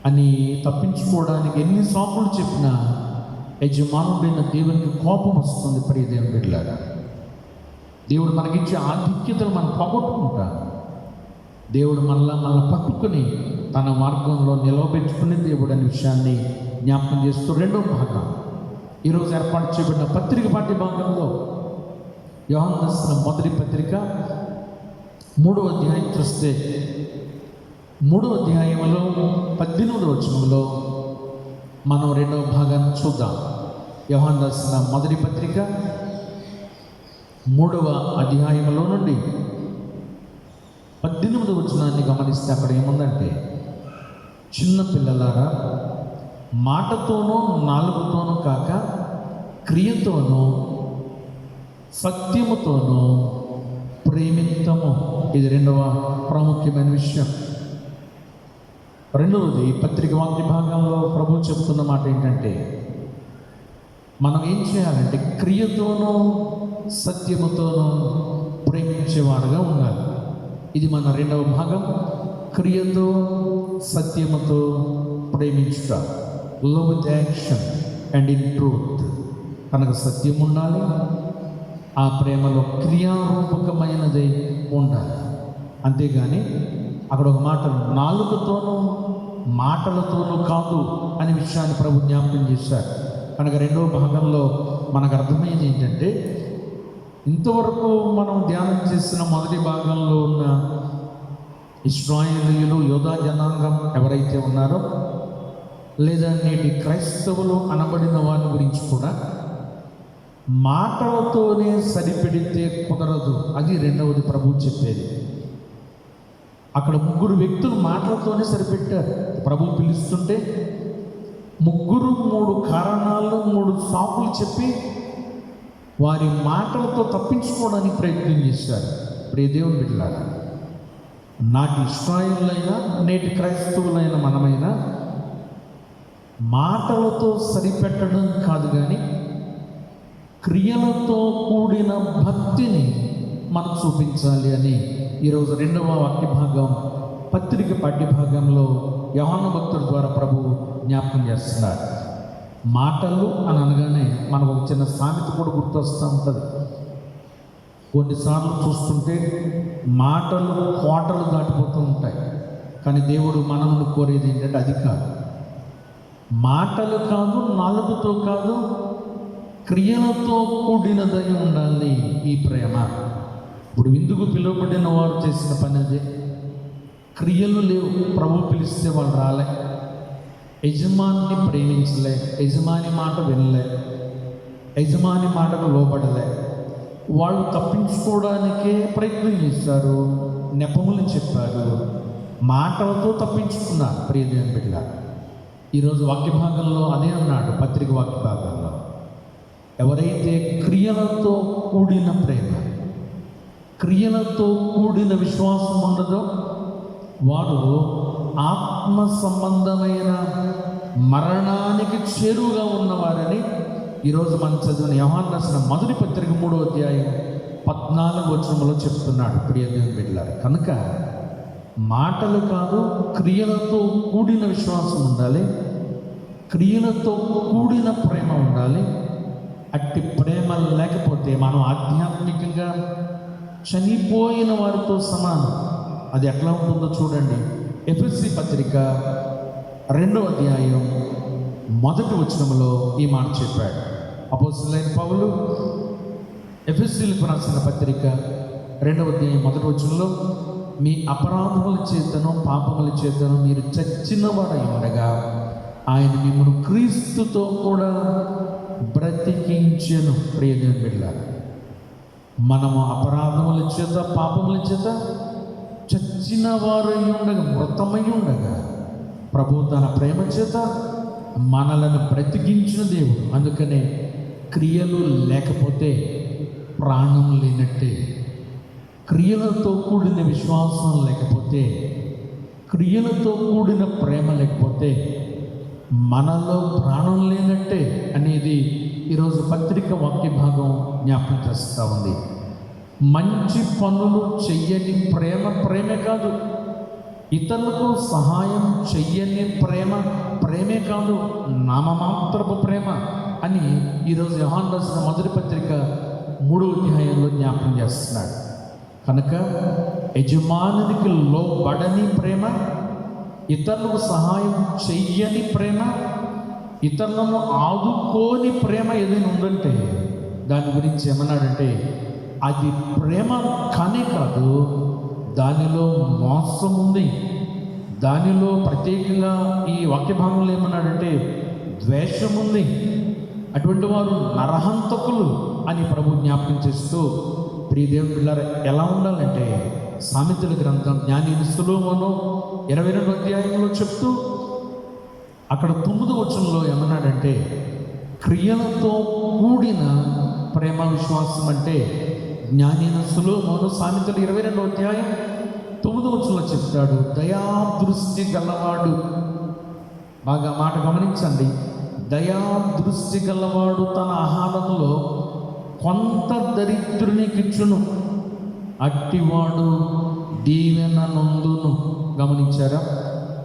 అని తప్పించుకోవడానికి ఎన్ని సాకులు చెప్పినా యజమానుడైన దేవునికి కోపం వస్తుంది. ప్రియ దేవుని బిడ్డలారా, దేవుడు మనకిచ్చే ఆధిక్యతలు మనం పోగొట్టుకుంటాం. దేవుడు మనల్ని పట్టుకుని తన మార్గంలో నిలవబెట్టుకునే దేవుడు అనే విషయాన్ని జ్ఞాపకం చేస్తూ రెండవ భాగం ఈరోజు ఏర్పాటు చేయబడిన పత్రిక పాఠ్య భాగంలో యోహాను రాసిన మొదటి పత్రిక 3వ అధ్యాయం చూస్తే 3వ అధ్యాయంలో 18వ వచనంలో మనం రెండవ భాగాన్ని చూద్దాం. యోహాను రాసిన మొదటి పత్రిక 3వ అధ్యాయంలో నుండి 18వ వచనాన్ని గమనిస్తే అక్కడ ఏముందంటే, చిన్న పిల్లలారా మాటతోనూ నాలుగుతోనూ కాక క్రియతోనూ సత్యముతోనూ ప్రేమితము. ఇది రెండవ ప్రాముఖ్యమైన విషయం. రెండవది పత్రిక వాక్య భాగంలో ప్రభు చెప్తున్న మాట ఏంటంటే, మనం ఏం చేయాలంటే క్రియతోనూ సత్యముతోనూ ప్రేమించేవాడుగా ఉండాలి. ఇది మన రెండవ భాగం. క్రియతో సత్యముతో ప్రేమించుట, love with action and in truth. కనుక సత్యం ఉండాలి, ఆ ప్రేమలో క్రియారూపకమైనది ఉండాలి. అంతేగాని అక్కడ ఒక మాట నాలుగుతోనూ మాటలతోనూ కాదు అనే విషయాన్ని ప్రభు జ్ఞాపకం చేశారు. కనుక రెండవ భాగంలో మనకు అర్థమైంది ఏంటంటే, ఇంతవరకు మనం ధ్యానం చేసిన మొదటి భాగంలో ఉన్న ఇశ్రాయేలీయులు యోధా జనాంగం ఎవరైతే ఉన్నారో, లేదా నేటి క్రైస్తవులు అనబడిన వారి గురించి కూడా మాటలతోనే సరిపెడితే కుదరదు. అది రెండవది ప్రభు చెప్పేది. అక్కడ 3 వ్యక్తులు మాటలతోనే సరిపెట్టారు. ప్రభు పిలుస్తుంటే 3 కారణాలు 3 సాకులు చెప్పి వారి మాటలతో తప్పించుకోవడానికి ప్రయత్నం చేశారు. ప్రియ దేవుని బిడ్డలారా, నాటి ఇశ్రాయేలులైనా నేటి క్రైస్తవులైన మనమైనా మాటలతో సరిపెట్టడం కాదు కానీ క్రియలతో కూడిన భక్తిని మనం చూపించాలి అని ఈరోజు రెండవ వాక్య భాగం పత్రిక పాఠ్య భాగంలో యోహాను భక్తుడి ద్వారా ప్రభు జ్ఞాపకం చేస్తున్నారు. మాటలు అని అనగానే మనకు ఒక చిన్న సామెత కూడా గుర్తొస్తూ ఉంటుంది. కొన్నిసార్లు చూస్తుంటే మాటలు కోటలు దాటిపోతూ ఉంటాయి. కానీ దేవుడు మనల్ని కోరేది ఏంటంటే అది కాదు. మాటలు కాదు, నాలుగుతో కాదు, క్రియలతో కూడినదై ఉండాలి ఈ ప్రేమ. ఇప్పుడు విందుకు పిలువబడిన వారు చేసిన పని అదే. క్రియలు లేవు. ప్రభు పిలిస్తే వాళ్ళు రాలే, యజమాని ప్రేమించలే, యజమాని మాట వినలే, యజమాని మాటకు లోబడలే. వాళ్ళు తప్పించుకోవడానికే ప్రయత్నం చేశారు, నెపములు చెప్పారు, మాటలతో తప్పించుకున్నారు. ప్రియదేవుని బిడ్డ, ఈరోజు వాక్య భాగంలో అదే అన్నాడు. పత్రిక వాక్య భాగంలో ఎవరైతే క్రియలతో కూడిన ప్రేమ, క్రియలతో కూడిన విశ్వాసం ఉండదో వాడు ఆత్మ సంబంధమైన మరణానికి చేరువుగా ఉన్నవారని ఈరోజు మనం చదివిన యోహాను రాసిన మొదటి పత్రిక 3వ అధ్యాయం 14వ వచనంలో చెప్తున్నాడు. ప్రియ దేవుని బిడ్డలారా, కనుక మాటలు కాదు, క్రియలతో కూడిన విశ్వాసం ఉండాలి, క్రియలతో కూడిన ప్రేమ ఉండాలి. అట్టి ప్రేమ లేకపోతే మనం ఆధ్యాత్మికంగా చనిపోయిన వారితో సమానం. అది ఎట్లా ఉంటుందో చూడండి. ఎఫెసీ పత్రిక 2వ అధ్యాయం 1వ వచనంలో ఈ మాట చెప్పాడు అపోస్తలుడైన పౌలు. ఎఫెసీలకు రాసిన పత్రిక 2వ అధ్యాయం 1వ వచనంలో, మీ అపరాధముల చేతను పాపముల చేతను మీరు చచ్చిన వారై ఉండగా ఆయన మిమ్మల్ని క్రీస్తుతో కూడా బ్రతికించెను. ప్రియదేవుని బిడ్డలారా, మనము అపరాధముల చేత పాపముల చేత చచ్చిన వారై ఉండగా, మృతమై ఉండగా ప్రభు తన ప్రేమ చేత మనలను బ్రతికించిన దేవుడు. అందుకనే క్రియలు లేకపోతే ప్రాణం లేనట్టే. క్రియలతో కూడిన విశ్వాసం లేకపోతే, క్రియలతో కూడిన ప్రేమ లేకపోతే మనలో ప్రాణం లేనట్టే అనేది ఈరోజు పత్రిక వాక్య భాగం జ్ఞాపకం చేస్తూ ఉంది. మంచి పనులు చెయ్యని ప్రేమ ప్రేమే కాదు. ఇతరులకు సహాయం చెయ్యని ప్రేమ ప్రేమే కాదు, నామమాత్రపు ప్రేమ అని ఈరోజు యోహాను రాసిన మొదటి పత్రిక 3వ అధ్యాయంలో జ్ఞాపకం చేస్తున్నాడు. కనుక యజమానునికి లోబడని ప్రేమ, ఇతరులకు సహాయం చెయ్యని ప్రేమ, ఇతరులను ఆదుకోని ప్రేమ ఏదైనా ఉందంటే దాని గురించి ఏమన్నాడంటే అది ప్రేమ కానే కాదు, దానిలో మోసం ఉంది. దానిలో ప్రత్యేకంగా ఈ వాక్య భాగంలో ఏమన్నాడంటే ద్వేషం ఉంది. అటువంటి వారు నరహంతకులు అని ప్రభు జ్ఞాపకం చేస్తూ, ప్రియ దేవుని పిల్లలు ఎలా ఉండాలంటే సామెతల గ్రంథం జ్ఞాని సొలొమోను 22వ అధ్యాయంలో చెప్తూ అక్కడ 9వ వచనంలో ఏమన్నాడంటే క్రియలతో కూడిన ప్రేమ విశ్వాసం అంటే జ్ఞాని సొలొమోను సామెతలు 22వ అధ్యాయం 9వ వచనంలో చెప్తాడు, దయాదృష్టి గలవాడు. బాగా మాట గమనించండి, దయాదృష్టి గలవాడు తన ఆహారంలో కొంత దరిద్రునికిచ్చును, అట్టివాడు దీవెన నొందును. గమనించారా?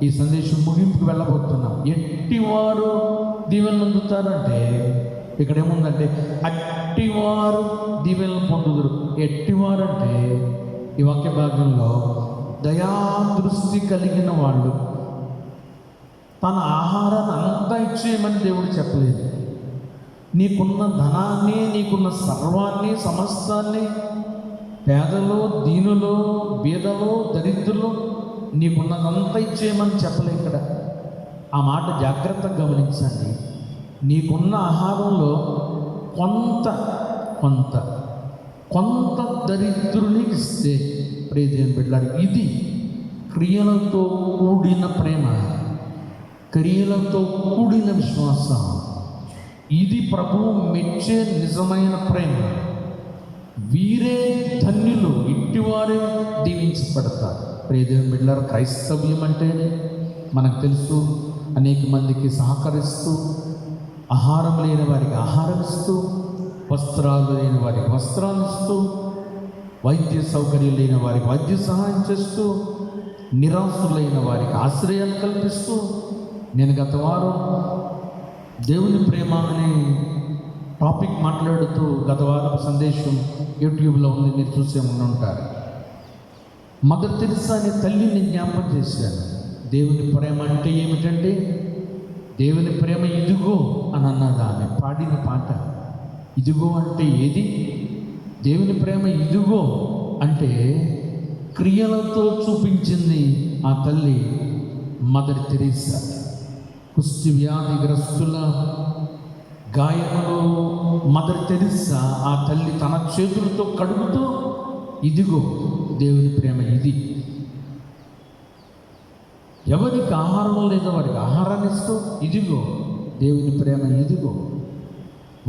ఈ సందేశం ముగింపుకు వెళ్ళబోతున్నాం. ఎట్టివారు దీవెన నొందుతారంటే ఇక్కడ ఏముందంటే అట్టివారు దీవెనలు పొందుదురు. ఎట్టివారు అంటే ఈ వాక్య భాగంలో దయాదృష్టి కలిగిన వాళ్ళు. తన ఆహారాన్ని అంతా ఇచ్చేయమని దేవుడు చెప్పలేదు. నీకున్న ధనాన్ని, నీకున్న సర్వాన్ని, సమస్తాన్ని పేదలో, దీనులో, బీదలో, దరిద్రులు నీకున్నదంతా ఇచ్చేయమని చెప్పలే ఇక్కడ. ఆ మాట జాగ్రత్తగా గమనించండి. నీకున్న ఆహారంలో కొంత కొంత కొంత దరిద్రునికి ఇస్తే, ప్రియదేవుని బిడ్డలారా, ఇది క్రియలతో కూడిన ప్రేమ, క్రియలతో కూడిన విశ్వాసం. ఇది ప్రభువు మెచ్చే నిజమైన ప్రేమ. వీరే ధన్యులు, ఇట్టివారే దీవించబడతారు. ప్రియదేవుని బిడ్డలారా, క్రైస్తవ్యం అంటేనే మనకు తెలుసు, అనేక మందికి సహకరిస్తూ, ఆహారం లేని వారికి ఆహారం ఇస్తూ, వస్త్రాలు లేని వారికి వస్త్రాలు ఇస్తూ, వైద్య సౌకర్యం లేని వారికి వైద్య సహాయం చేస్తూ, నిరాశులైన వారికి ఆశ్రయాలు కల్పిస్తూ. నేను గత వారం దేవుని ప్రేమ అనే టాపిక్ మాట్లాడుతూ గత వారం సందేశం యూట్యూబ్లో ఉంది, మీరు చూసే ఉంటారు. మదర్ తెరిసా అనే తల్లిని జ్ఞాపకం చేశాను. దేవుని ప్రేమ అంటే ఏమిటంటే, దేవుని ప్రేమ ఇదిగో అని అన్నది ఆమె పాడిన పాట. ఇదిగో అంటే ఏది? దేవుని ప్రేమ ఇదిగో అంటే క్రియలతో చూపించింది ఆ తల్లి మదర్ తెరిసా. కుష్టి వ్యాధిగ్రస్తుల గాయములు మదర్ తెరిసా ఆ తల్లి తన చేతులతో కడుగుతూ, ఇదిగో దేవుని ప్రేమ ఇది. ఎవరికి ఆహారం లేదో వారికి ఆహారాన్ని ఇస్తూ, ఇదిగో దేవుని ప్రేమ ఇదిగో.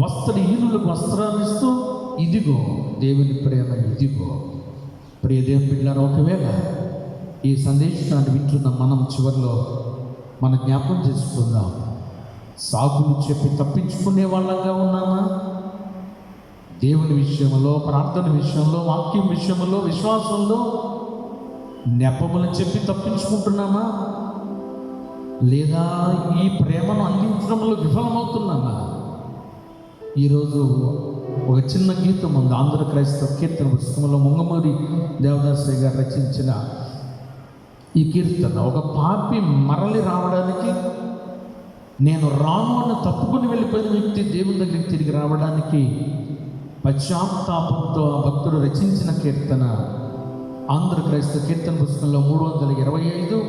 వస్త్రహీనులకు వస్త్రాన్ని ఇస్తూ, ఇదిగో దేవుని ప్రేమ ఇదిగో. ప్రియ దేవుని బిడ్డలారా, ఒకవేళ ఈ సందేశాన్ని వింటున్న మనం చివరిలో మన జ్ఞాపకం చేసుకుందాం. సాకులు చెప్పి తప్పించుకునే వాళ్ళంగా ఉన్నామా? దేవుని విషయంలో, ప్రార్థన విషయంలో, వాక్యం విషయంలో, విశ్వాసంలో నెపములు చెప్పి తప్పించుకుంటున్నామా? లేదా ఈ ప్రేమను అందించడంలో విఫలమవుతున్నామా? ఈరోజు ఒక చిన్న గీతం ఉంది, ఆంధ్ర క్రైస్తవ కీర్తన పుస్తకంలో ముంగమూరి దేవదాసయ్య గారు రచించిన ఈ కీర్తన. ఒక పాపి మరలి రావడానికి, నేను రాను అని తప్పుకుని వెళ్ళిపోయిన వ్యక్తి దేవుని దగ్గరికి తిరిగి రావడానికి పశ్చాత్తాపంతో ఆ భక్తుడు రచించిన కీర్తన ఆంధ్ర క్రైస్తవ కీర్తన పుస్తకంలో 325,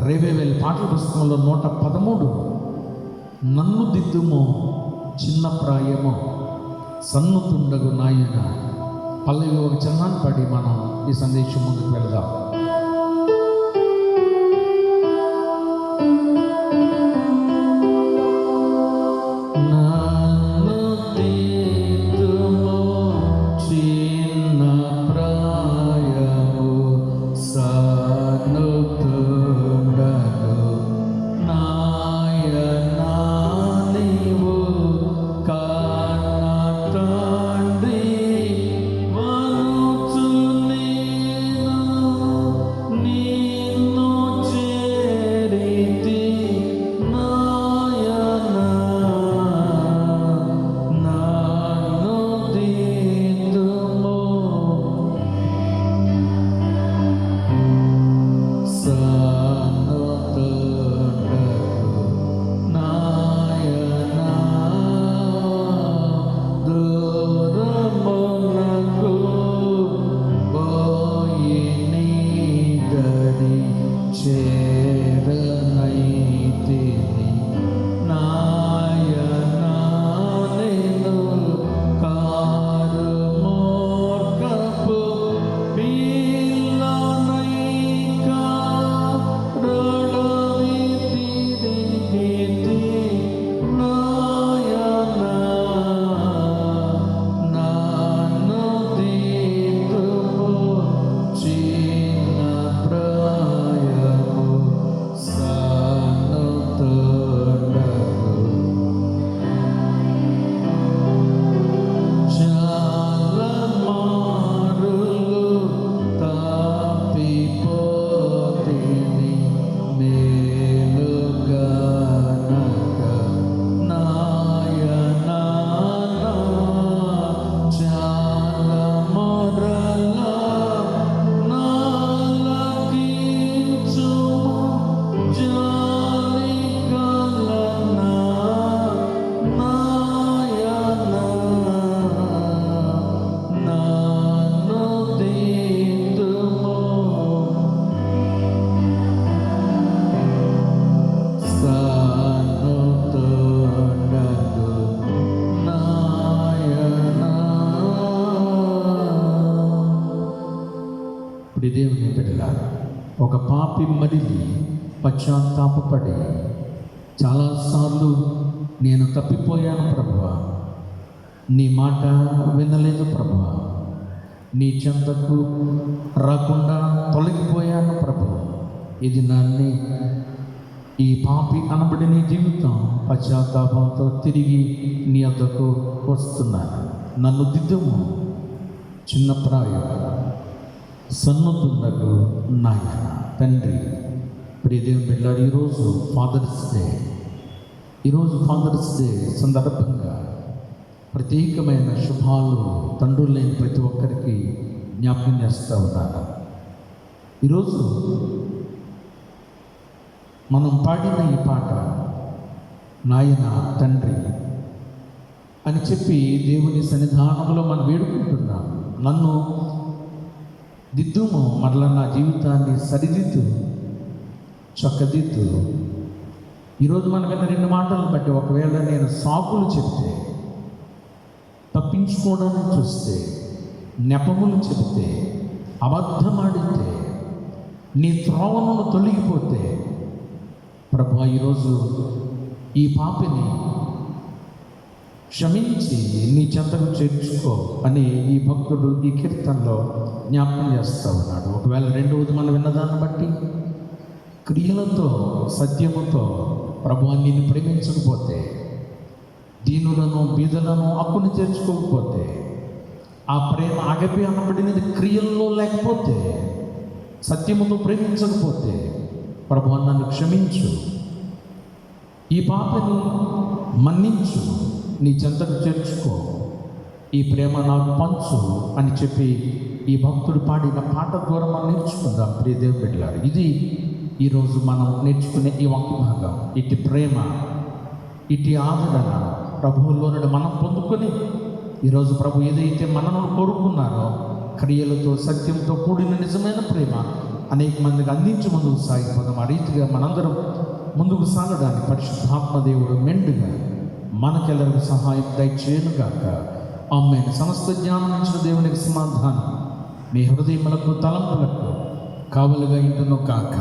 రేవేవేలి పాటల పుస్తకంలో 113. నన్ను దిద్దుమో చిన్న ప్రాయమో సన్నుతుండగు నాయన, పల్లవి ఒక చిన్నాన్ని పడి మనం ఈ సందేశం ముందుకు వెళదాం. దేవుని బిడ్డలారా, ఒక పాపి మడిలి పశ్చాత్తాపపడి చాలాసార్లు నేను తప్పిపోయాను ప్రభువా, నీ మాట వినలేదు ప్రభువా, నీ చెంతకు రాకుండా తొలగిపోయాను ప్రభువా, ఇది నన్ను ఈ పాపి అనబడి నీ జీవితం పశ్చాత్తాపంతో తిరిగి నీ వద్దకు వస్తున్నాను. నన్ను దిద్దుము, చిన్న ప్రాయం సన్నద్ధుండకు నాయన తండ్రి. ప్రియ దేవుని బిడ్డలారా, ఈరోజు ఫాదర్స్ డే సందర్భంగా ప్రత్యేకమైన శుభాలు తండ్రులు లేని ప్రతి ఒక్కరికి జ్ఞాపకం చేస్తూ ఉన్నాను. ఈరోజు మనం పాడిన ఈ పాట నాయన తండ్రి అని చెప్పి దేవుని సన్నిధానంలో మనం వేడుకుంటున్నాం. నన్ను దిద్దుము, మరలా నా జీవితాన్ని సరిదిద్దు, చక్కదిద్దు. ఈరోజు మన మీద రెండు మాటలను బట్టి ఒకవేళ నేను సాకులు చెప్తే, తప్పించుకోవడానికి చూస్తే, నెపములు చెబితే, అబద్ధమాడితే, నీ త్రోవను తొలగిపోతే ప్రభువా ఈరోజు ఈ పాపిని క్షమించి నీ చెంతకు చేర్చుకో అని ఈ భక్తుడు ఈ కీర్తనలో జ్ఞాపకం చేస్తూ ఉన్నాడు. ఒకవేళ రెండవది మనం విన్నదాన్ని బట్టి క్రియలతో సత్యముతో ప్రభువా నిన్ను ప్రేమించకపోతే, దీనులను బీదలను హక్కుని చేర్చుకోకపోతే, ఆ ప్రేమ ఆగపి అనబడినది క్రియల్లో లేకపోతే, సత్యముతో ప్రేమించకపోతే ప్రభువా నన్ను క్షమించు, ఈ పాపని మన్నించు, నీ చెంతకు చేర్చుకో, ఈ ప్రేమ నాకు పంచు అని చెప్పి ఈ భక్తుడు పాడిన పాట ద్వారా మనం నేర్చుకుందాం. ప్రియ దేవుని బిడ్డలారా, ఇది ఈరోజు మనం నేర్చుకునే ఈ వాక్య భాగం. ఇటు ప్రేమ, ఇటు ఆదరణ ప్రభువులో నుండి మనం పొందుకొని ఈరోజు ప్రభు ఏదైతే మనను కోరుకున్నారో క్రియలతో సత్యంతో కూడిన నిజమైన ప్రేమ అనేక మందికి అందించి ముందుకు సాగిపోదాం. ఆ రీతిగా మనందరం ముందుకు సాగడానికి పరిశుద్ధాత్మ దేవుడు మెండుగా మనకెల్లరికి సహాయం దయచేయనుగాక. ఆమేన్. సమస్త జ్ఞానం ఇచ్చిన దేవునికి సమాధానం మీ హృదయములకు తలంపులకు కావలుగా ఇంటును కాక.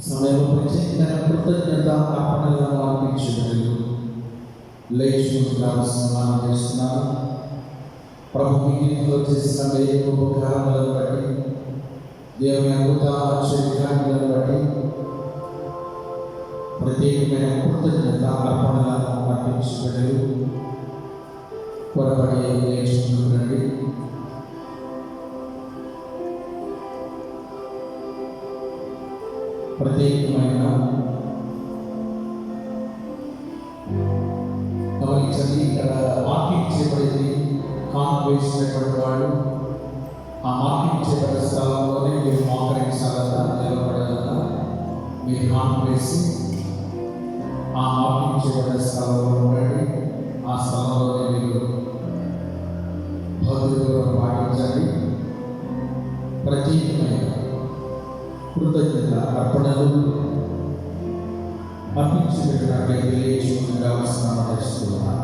సమయంలో ప్రత్యేకమైన కృతజ్ఞత అర్పణలను అర్పించుటకు లేచి స్నానం చేస్తున్నారు. ప్రభు మీలో చేసిన వేరే ఉపకారాలను బట్టి, దేవుని అద్భుత ఆశ్చర్యకార్యాలను బట్టి ప్రత్యేకమైన కృతజ్ఞత అర్పణలను అర్పించుటకు త్వరపడి లేచుకుంటున్నాడు. ప్రత్యేకమైన గమనించండి, ఇక్కడ మార్కింగ్ చేయబడింది. కాన్ వేసినటువంటి వాడు ఆ మార్కింగ్ చేయబడిన స్థలంలోనే మీరు మోకరించాలన్నా నిలబడాలన్నా మీరు కాన్ వేసి ఆ మార్కింగ్ చేయబడిన స్థలంలో ఉండండి. ఆ స్థలంలోనే మీరు భద్రతను పాటించండి. ప్రత్యేకమైన కృతజ్ఞత అర్పణలు అర్పించుకున్నట్లయితే లేచుకుంటూ స్నానం చేస్తున్నారు.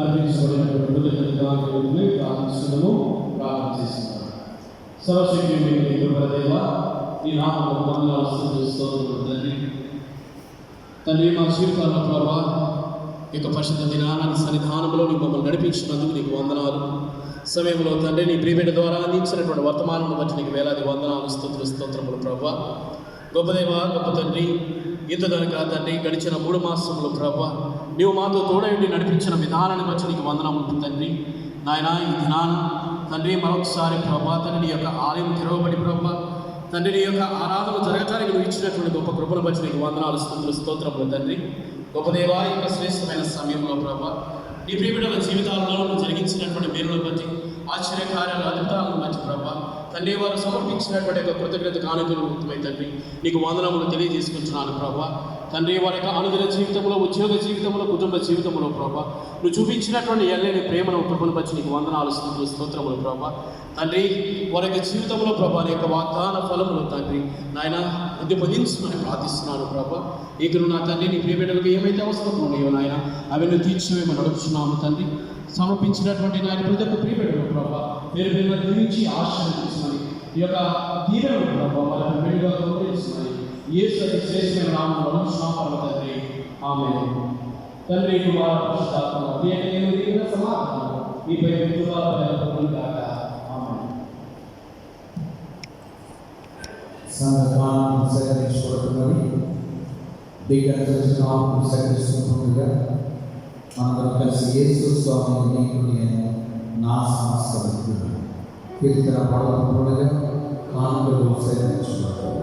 అర్పించబడినటువంటి కృతజ్ఞతలు ప్రార్థిస్తున్నాము, ప్రార్థన చేస్తున్నాము. సర్వశక్తి కృపదేవ, ఈ నామములకు వందనాలు స్తుతులు తండ్రి. తండ్రి, మా జీవితాల్లో ప్రభా ఇక పరిశుద్ధ దినాన్ని సన్నిధానంలో నీకు మమ్మల్ని నడిపించినందుకు నీకు వందనాలు. సమయంలో తండ్రి నీ ప్రియబిడ్డ ద్వారా అందించినటువంటి వర్తమానం బట్టి నీకు వేలాది వందనాలు, స్తోత్రములు ప్రభా. గొప్ప దేవ, గొప్ప తండ్రి, ఇంతదనక తండ్రి గడిచిన 3 మాసములు ప్రభా నీవు మాతో తోడయుండి నడిపించిన విధానాన్ని బట్టి నీకు వందనములు తండ్రి. నాయన, ఈ దినాన తండ్రి మరొకసారి ప్రభా తండ్రి నీ యొక్క ఆలయం తెరవబడి ప్రభా తండ్రి నీ యొక్క ఆరాధన జరగటానికి నువ్వు ఇచ్చినటువంటి గొప్ప కృపను బట్టి నీకు వందనాలు, స్తోత్రములు తండ్రి. గొప్ప దేవ, ఈ యొక్క శ్రేష్టమైన సమయంలో ప్రభా నీ ప్రియబిడ్డల జీవితాలలో నువ్వు జరిగించినటువంటి మేలులను బట్టి, ఆశ్చర్యకార్యాలు అద్భుతాలను బట్టి ప్రభా తండ్రి వారు సమర్పించినటువంటి యొక్క కృతజ్ఞత కానుకలు తండ్రి నీకు వందనములు తెలియజేసుకుంటున్నాను ప్రభా. తండ్రి వారి యొక్క అనుదిన జీవితంలో, ఉద్యోగ జీవితంలో, కుటుంబ జీవితంలో ప్రభా నువ్వు చూపించినటువంటి ఎల్లేని ప్రేమను కృపను బట్టి నీకు వందనాలు స్తోత్రములు ప్రభా. తండ్రి వారి యొక్క జీవితంలో ప్రభా నీ యొక్క వాగ్దాన ఫలములు తండ్రి నాయన ఇది పొందించమని ప్రార్థిస్తున్నాను ప్రభా. ఇక నా తండ్రి నీ ప్రియబిడ్డలకు ఏమైతే అవసరం ఉన్నాయో నాయన అవి నువ్వు తీర్చివేమని నడుపుతున్నాము తండ్రి. సమర్పించినటువంటి నాయన ప్రతి ఒక్క ప్రియబిడ్డలు ప్రభా మీరు మీరు దీవించి ఆశీర్వదించమని ఈ యొక్క దీవెనలు ప్రభా వారి మెడుగా గౌరవించమని యేసు శ్రేష్టమైన నామములో నడుపుతున్నాము తండ్రి. ఆమేన్. తండ్రి కుమార పరిశుద్ధాత్మ దేవుని సమాధానం మీపై కాక. సంఘాన్ని సేకరించుకుంటున్నది దగ్గర సేకరిస్తుండగా మనందరం కలిసి యేసు స్వామి నీకు నేను నా సమస్య కీర్తన పడవగా కానుకలు సేకరించుకుంటారు.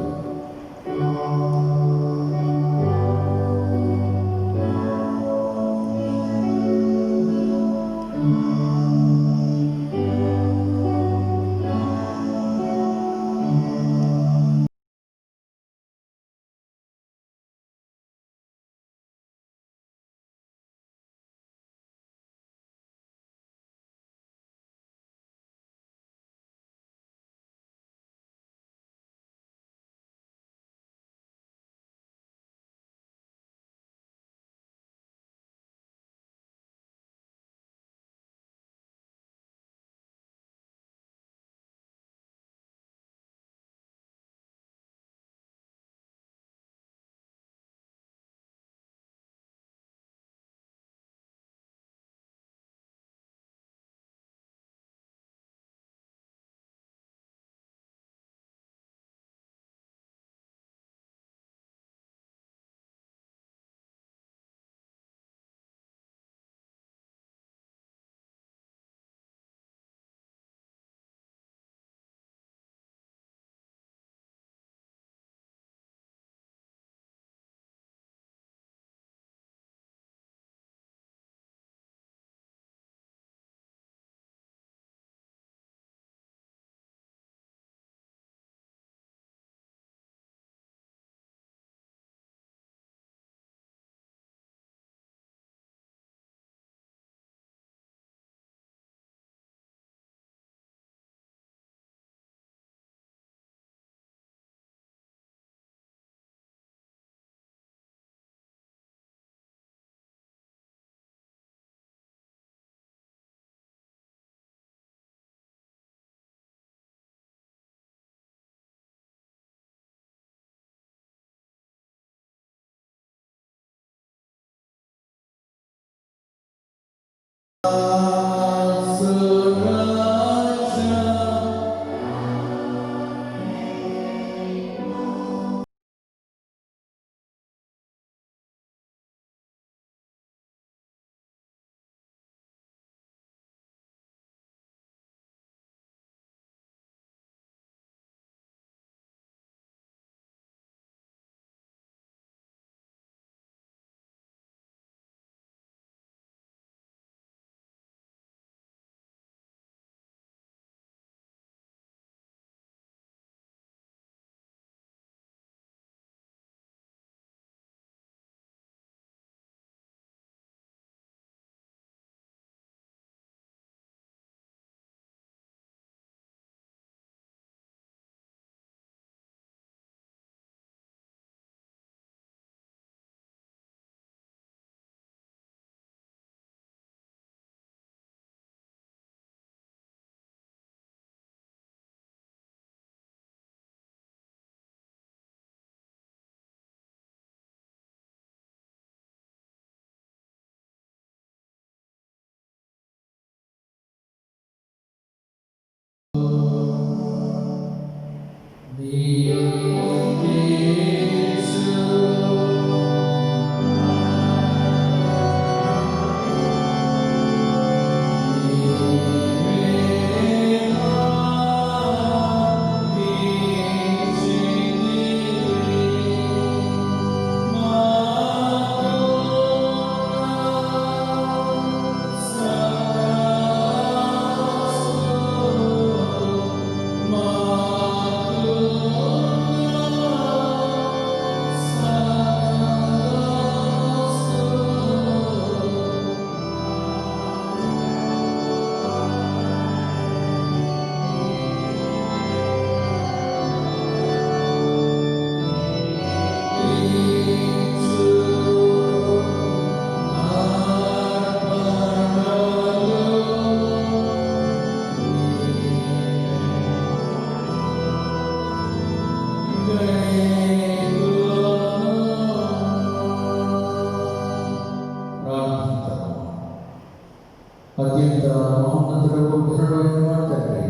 అత్యంత మహోన్నతుడు ఘనుడైన మా తండ్రి,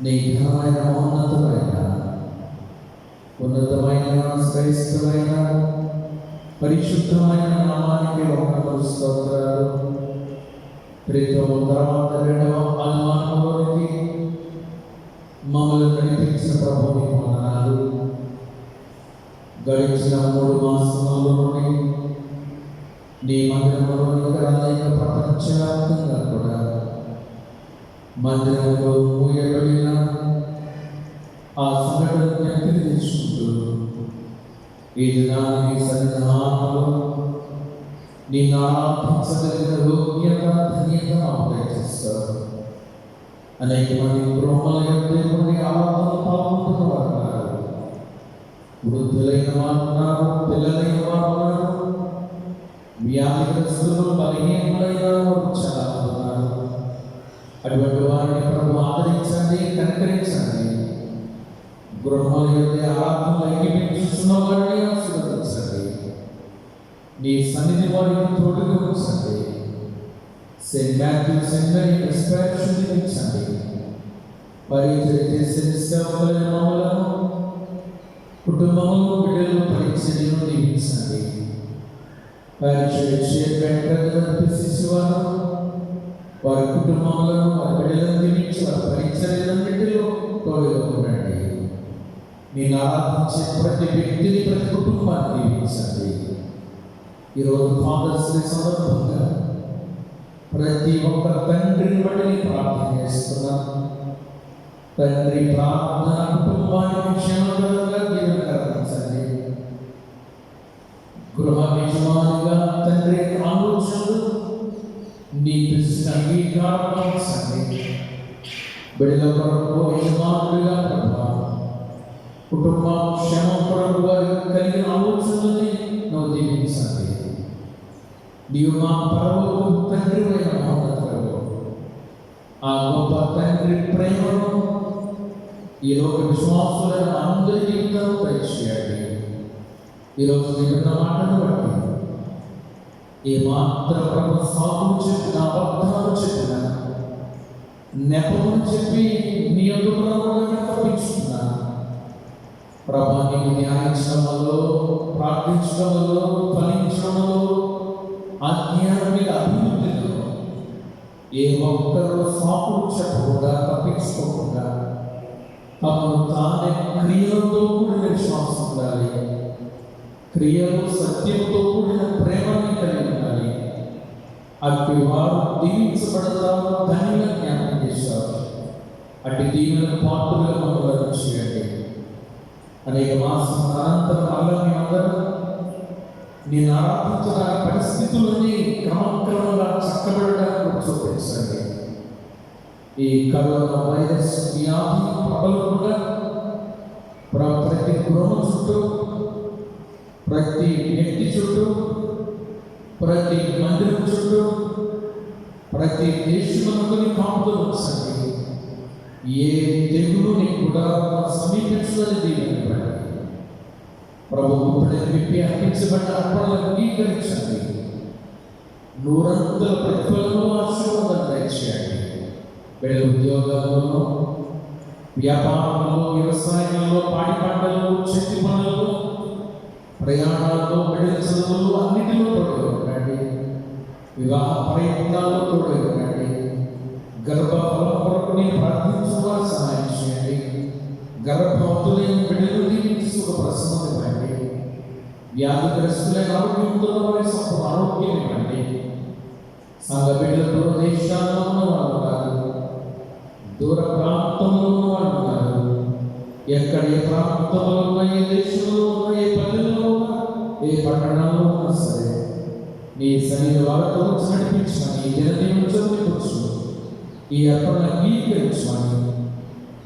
నీ ఘనమైన మహోన్నతమైన ఉన్నతమైన శ్రేష్టమైన పరిశుద్ధమైన నామానికి వందనములు స్తోత్రాలు. క్రితం తర్వాత రెండవ అనుమానంలోనికి మమ్మల్ని నడిపించిన ప్రభువుని వందనాలు. గడిచిన 3 మాసాల నుండి నీ మందిరంలోని అనేక ప్రపంచవ్యాప్తంగా కూడా మందిరంలో మూయబడిన ఆ సంఘటనను తెలియజేసుకుంటూ ఈ దినాన్ని సన్నిధానంలో నేను ఆరాధించగలిగిన యోగ్యత ధన్యత మాకు దయచేస్తారు. అనేక మంది గృహముల దేవుని ఆరాధనలు పాల్గొంటున్న వారు ఉన్నారు, వృద్ధులైన వారు ఉన్నారు, పిల్లలైన వారు ఉన్నారు, వ్యాధిగ్రస్తులు బలహీనులైన వారు చాలా ఉన్నారు. అటువంటి వారిని ప్రభు ఆదరించండి, కనికరించండి. గృహముల యొక్క ఆరాధనలు ఎగిపించుతున్న వారిని ఆశీర్వదించండి. నీ సన్నిధి వారికి తోడుగా ఉంచండి. సెయింట్ మాథ్యూ సెమినరీ ఎస్పాషన్ ఇచ్చింది. పరిచయ చేసే సేవకుల మమ్మలను కుటుంబములు బిడ్డలు పరిచయం దీవించండి. పరిచయ చేసేవారు వారి కుటుంబములను వారి బిడ్డలను దీవించి వారి పరిచయం బిడ్డలు తోడుగా ఉండండి. నేను ఆరాధించే ప్రతి వ్యక్తిని ప్రతి కుటుంబాన్ని దీవించండి. ఈరోజు ఫాదర్స్ డే సందర్భంగా ప్రతి ఒక్క తండ్రిని బట్టి ప్రార్థన చేస్తున్నాను. తండ్రి ప్రార్థన కుటుంబానికి క్షేమకరంగా దీవెనకరించండి. గృహ యజమానిగా తండ్రి ఆలోచనలు నీ దృష్టి అంగీకారించండి. బిడ్డల కొరకు యజమానుడిగా ప్రభావం కుటుంబ క్షేమం కొరకు వారికి కలిగిన ఆలోచనల్ని నువ్వు దీవించండి. నీవు మా పరలోకపు తండ్రివైన మహోన్నతుడవు. ఆ గొప్ప తండ్రి ప్రేమను ఈ లోక విశ్వాసులైన అందరి జీవితంలో దయచేయండి. ఈరోజు విన్న మాటను బట్టి ఏ మాత్రం ప్రభు సాగులు చెప్పిన అబద్ధాలు చెప్పిన నెపములు చెప్పి నీ యొక్క తప్పించుకున్నా ప్రభు నీకు ధ్యానించడంలో, ప్రార్థించడంలో, ఫలించడంలో, ఆజ్ఞానమైన అభివృద్ధిలో ఏ ఒక్కరు సాకులు చెప్పకుండా తప్పించుకోకుండా తమను తానే క్రియలతో కూడిన విశ్వాసం ఉండాలి. క్రియలు సత్యంతో కూడిన ప్రేమని కలిగి ఉండాలి. అట్టి వారు దీవించబడతారు, ధన్యుల జ్ఞాపకం చేశారు. అట్టి దీవెన పాత్రగా మమ్మల్ని చేయండి. అనేక మాసం అనంతరం అలా మేమందరం నేను ఆరాధించడానికి పరిస్థితులని క్రమక్రమంగా చక్కబడడానికి చూపించండి. ఈ కరోనా వైరస్ వ్యాధి ప్రబలంగా ప్రతి గృహం చుట్టూ, ప్రతి వ్యక్తి చుట్టూ, ప్రతి మందిరం చుట్టూ, ప్రతి దేశంలోని కాపులు వచ్చండి. ఏ తెగులుని కూడా సమీపించుదని దీవెనపడండి. ప్రభు ముప్పటిని విప్పి అర్పించబడ్డ అర్పణలు అంగీకరించండి. 100 ప్రతిఫలంలో ఆశీర్వాదాలు దయచేయండి. బిడ్డల ఉద్యోగాలలో, వ్యాపారంలో, వ్యవసాయంలో, పాడి పంటల్లో, చేతి పనులలో, ప్రయాణాల్లో, బిడ్డల చదువులు అన్నిటిలో తోడుగా ఉండండి. వివాహ ప్రయత్నాల్లో తోడుగా ఉండండి. గర్భఫలం కొరకు నేను ప్రార్థించుకోవాలి, సహాయం చేయండి. గర్భవతులైన బిడ్డలు దీనికి సుఖప్రసవం ఇవ్వండి. వ్యాధిగ్రస్తులైన ఆరోగ్యంతో సంపూర్ణ ఆరోగ్యం ఇవ్వండి. సంఘ బిడ్డలు దూర దేశాల్లో ఉన్న వాళ్ళు ఉన్నారు, దూర ప్రాంతంలో ఉన్న వాళ్ళు ఉన్నారు. ఎక్కడ ఏ ప్రాంతంలో ఉన్న, ఏ దేశంలో ఉన్న, ఏ పల్లెల్లో ఉన్నా, ఏ పట్టణంలో ఉన్నా సరే నీ సన్నిధి వారితో నడిపించమని, ఈ జనదీవుని చదివించు, ఈ అర్పణ అంగీకరించమని,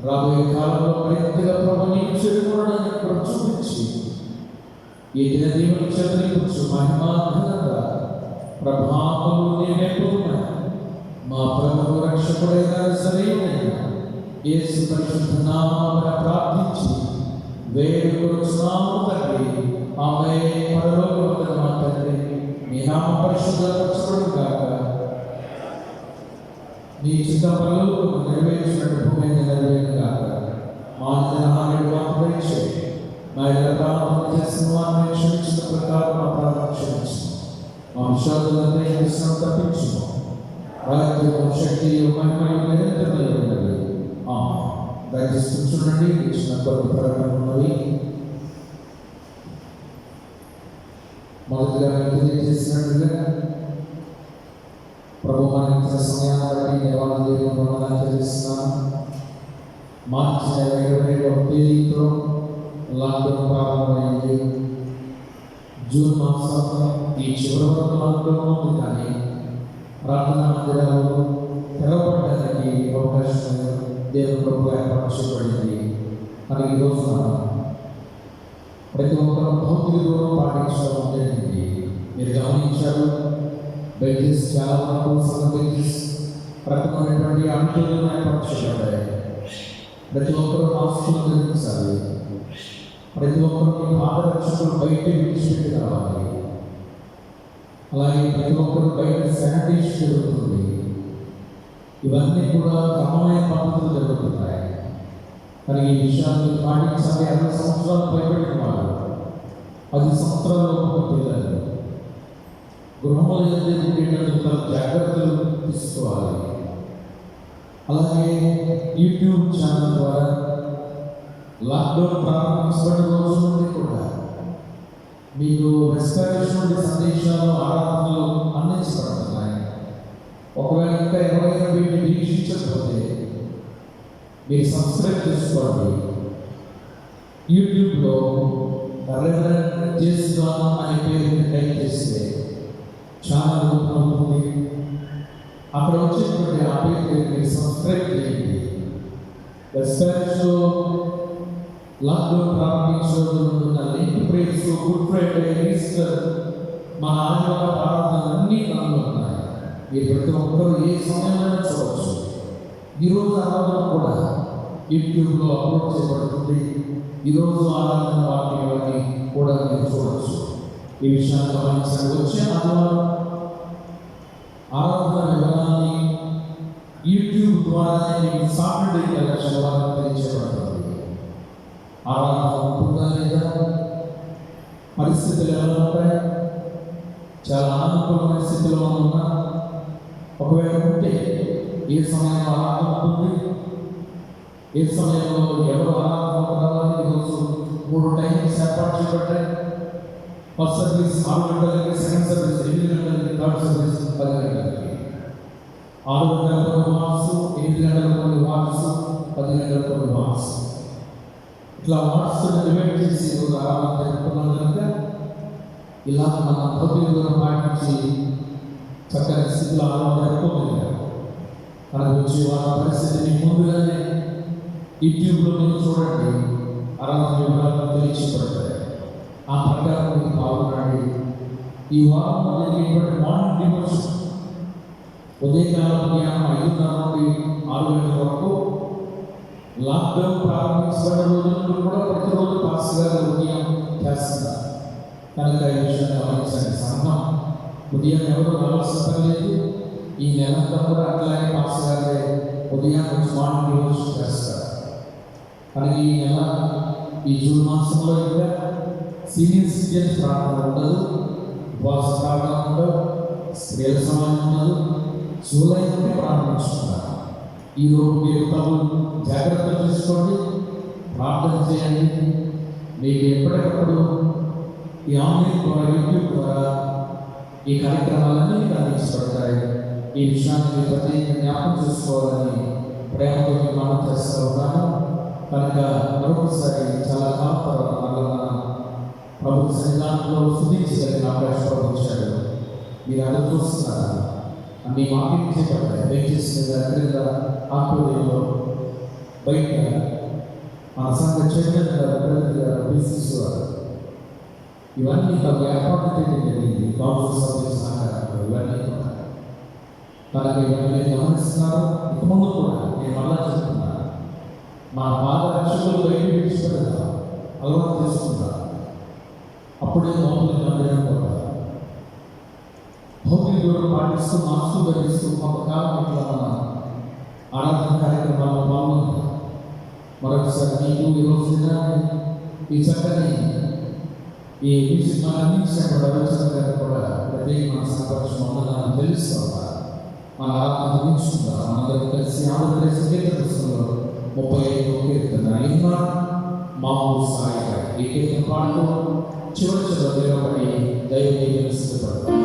రాబోయే కాలంలో మరింతగా ప్రభు నీకు చేరుకోవడానికి కూడా చూపించి ఈ దినదీవుని చదివించు. మహిమా ఘనత ప్రభావములు నీవే పొందుమని మా ప్రభువు రక్షకుడైన సరైన యేసు పరిశుద్ధ నామమున ప్రార్థించి వేడుకొనుచున్నాము తండ్రి. ఆమేన్. పరలోకమందున్న మా తండ్రి, నీ నామం పరిశుద్ధపరచబడును గాక. చిన్న పనులు నెరవేర్చినట్టు భూమి నెరవేరు కాక మా జనాన్ని వాపరించే మా ఇళ్ళ ప్రారంభం చేసిన వారిని క్షమించిన ప్రకారం మా ప్రారంభం క్షమించు మా విషయాలను చేసిన తప్పించు రాజ్యం శక్తి మహిమలు నిరంతరమైనవి. దయచేసి కూర్చుండండి. ఇచ్చిన కొరకు ప్రకటన ఉన్నవి. మొదటిగా తెలియజేసినట్లుగా ప్రభు మరణించిన సమయాన్ని బట్టి దేవాలయం తెలుస్తున్నాను. మార్చి 21వ తేదీతో లాక్డౌన్ ప్రారంభమైంది. జూన్ మాసంలో ఈ చివరి వరకు లాక్డౌన్ ఉంది, కానీ ప్రార్థనా మందిరాలు తెరవబడడానికి అవకాశం దేవుని ప్రభు ఏర్పాటు చేయబడింది. మరి ఈ రోజున ప్రతి ఒక్కరు భౌతిక దూరం పాటించడం జరిగింది. మీరు గమనించారు, బెంచెస్ చాలా వరకు సగం బెంచెస్ రకమైనటువంటి ఆడిటోరియం ఏర్పాటు చేయబడ్డాయి. ప్రతి ఒక్కరూ మాస్కులు ధరించాలి. ప్రతి ఒక్కరికి పాదరక్షకులు బయట విడిచిపెట్టి రావాలి. అలాగే ప్రతి ఒక్కరు బయట శానిటైజ్ జరుగుతుంది. ఇవన్నీ కూడా క్రమమైన పద్ధతులు జరుగుతున్నాయి. కానీ ఈ విషయాన్ని పాటించాలి. 60 సంవత్సరాలు పైబడిన వారు, 10 సంవత్సరాల లోపు పిల్లలు గృహంలో ఉండేటందుకు జాగ్రత్తలు తీసుకోవాలి. అలాగే యూట్యూబ్ ఛానల్ ద్వారా లాక్డౌన్ ప్రారంభించబడిన రోజు నుండి కూడా మీకు రెస్టారేషన్ నుండి సందేశాలు, ఆరాధనలు అందించబడుతున్నాయి. ఒకవేళ ఇంకా ఎవరైనా వీటిని వీక్షించకపోతే మీరు సబ్స్క్రైబ్ చేసుకోండి. యూట్యూబ్లో రెవరెండ్ జేసుదాను అనే పేరు టైప్ చేస్తే ఛానల్ ఓపెన్ అవుతుంది. అక్కడ వచ్చేటువంటి ఆ పేరు మీరు సబ్స్క్రైబ్ చేయండి. రెస్టారేషన్లో లాక్డౌన్ ప్రారంభించిన link prayers, good Friday, Easter, మా ఆదివారం ప్రార్థనలన్నీ దానిలో ఉన్నాయి. మీరు ప్రతి ఒక్కరు ఏ సమయంలో చూడవచ్చు. ఈరోజు ఆరాధన కూడా యూట్యూబ్లో అప్లోడ్ చేయబడుతుంది. ఈరోజు ఆరాధన వాటిని కూడా మీరు చూడవచ్చు. ఈ విషయాన్ని గమనించండి. వచ్చే ఆదివారం ఆరాధన వివరాన్ని యూట్యూబ్ ద్వారానే మీకు సాటర్డే శనివారం తెలియజేయబడుతుంది. ఆరాధన ఉంటుందా లేదా, పరిస్థితులు ఎలా ఉంటాయి, చాలా అనుకూలమైన స్థితిలో ఉన్నా, ఒకవేళ ఉంటే ఏ సమయంలో ఆరాధన ఉంటుంది, ఏ సమయంలో ఎవరు ఆరాధన ఉండాలని ఈరోజు 3 టైమ్స్ ఏర్పాటు చేయబడ్డాయి. ఫస్ట్ సర్వీస్ 6 గంటలకి, సెకండ్ సర్వీస్ 8 గంటలకి, థర్డ్ సర్వీస్ 10 గంటలకి. 6 గంటలకు వాట్స్, 8 గంటలకు వాట్స్, 10 గంటలకు వాట్స్. ఇట్లా వాట్స్ డివైడ్ చేసి ఈరోజు ఆరాధన జరుపుకున్నాం కనుక ఇలా మన భౌతిక దూరం పాటించి చక్కని స్థితిలో ఆరాధన జరుపుకోగలిగారు. మనకు వచ్చే వారి పరిస్థితిని ముందుగానే యూట్యూబ్లో మీరు చూడండి. ఆరాధన వివరాలను తెలియచేయబడతాయి. ఆ ప్రకారం మీకు పాల్గొనండి. ఈ వారంలో జరిగేటువంటి మార్నింగ్ డివోషన్ ఉదయకాలం ధ్యానం 5:30 నుండి 6 గంటల వరకు. లాక్డౌన్ ప్రారంభించబడిన రోజుల్లో కూడా ప్రతిరోజు పాస్టర్ గారు ఉదయం చేస్తున్నారు కనుక ఈ విషయాన్ని గమనించండి. సంఘం ఉదయం ఎవరు రావాల్సిన లేదు. ఈ నెలంతా కూడా అట్లాగే పాస్టర్ గారే ఉదయం మార్నింగ్ డివోషన్ చేస్తారు. కానీ ఈ నెల, ఈ జూన్ మాసంలో ఇంకా సీనియర్ సిటిజన్స్ ప్రార్థన ఉండదు, ఉపవాస ప్రార్థన ఉండదు, స్త్రీల సమయం ఉండదు. జూలై నుండి ప్రారంభించుకున్నారు. ఈరోజు మీరు తగు జాగ్రత్తలు తీసుకోండి, ప్రార్థన చేయండి. మీకు ఎప్పటికప్పుడు ఈ ఆన్లైన్ ద్వారా, యూట్యూబ్ ద్వారా ఈ కార్యక్రమాలన్నీ అందించబడతాయి. ఈ విషయాన్ని మీరు ప్రత్యేకంగా జ్ఞాపకం చేసుకోవాలని ప్రేమతో మీకు మనం చేస్తూ ఉన్నాను. కనుక మరొకసారి చాలా కాలం తర్వాత మళ్ళీ ప్రభు సన్నిధానంలో స్తుతించగలిగిన అవకాశం పంపించాడు. మీరు అది చూస్తున్నారు. అన్ని వాకింగ్ చేయబడ్డాయి. బెంచెస్ మీద, క్రింద, ఆకుల్లో, బయట మన సంఘ చైర్మన్ గారు, బిజినెస్ వారు ఇవన్నీ ఏర్పాటు చేయడం జరిగింది. కౌన్సిల్ సభ్యుల సహకారంలో ఇవన్నీ కూడా అలాగే ఇవన్నీ గమనిస్తున్నారు. ఇక ముందు కూడా నేను మళ్ళా చెప్తున్నాను, మా పాదరక్షకులు బయట విడిచిపెడతారు, అలవాటు చేసుకుంటారు. అప్పుడే లోపలికి మందిరం పోతారు. భౌతిక దూరం పాటిస్తూ, మాస్కులు ధరిస్తూ కొంతకాలం ఇట్లా మన ఆరాధన కార్యక్రమాల్లో పాల్గొన్నారు. మరొకసారి మీకు ఈరోజు ఈ చక్కని ఈ మ్యూజిక్ మనం అందించినప్పుడు రవిచంద్ర గారు కూడా ప్రత్యేకమైన సంపర్శం వందనాలు తెలుస్తూ ఉన్నారు. మన ఆరాధన ముగించుకుంటారు. మనందరం కలిసి ఆంధ్రప్రదేశ్ కీర్తన పుస్తకంలో 35వ కీర్తన అయినా మామూలు సాయిగా ఈ కీర్తన పాటలు చివరి నిలబడి దైవ సిద్ధపడతారు.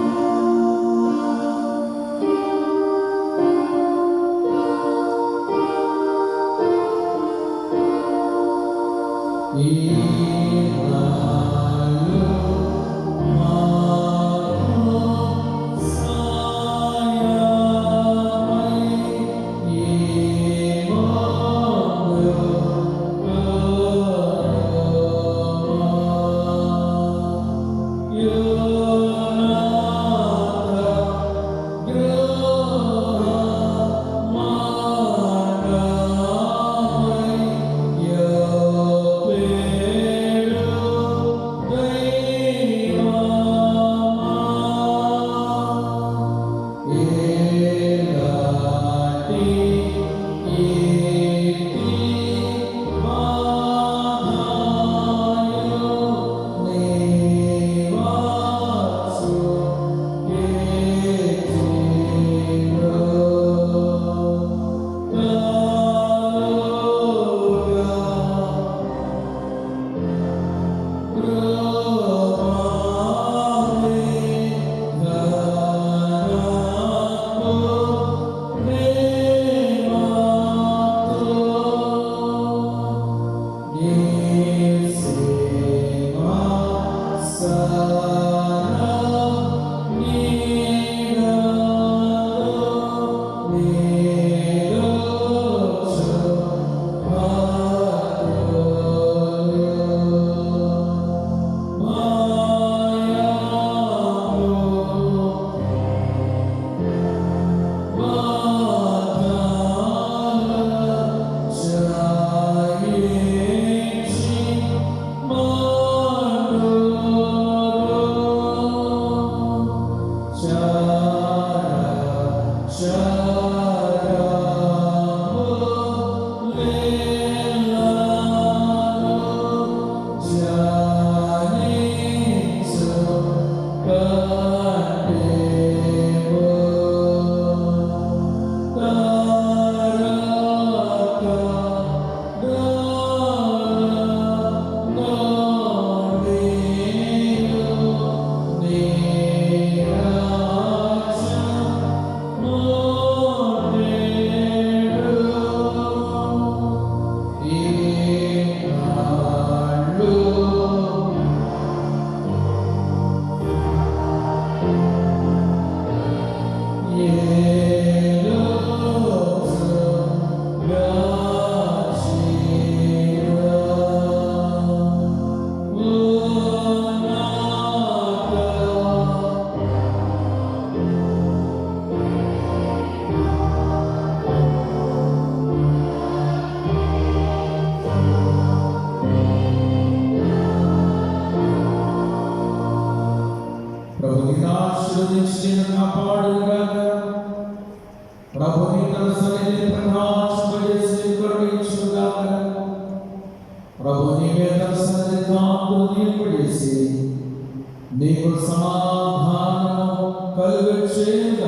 నీకు సమాధానం కలుగచేయుగాక.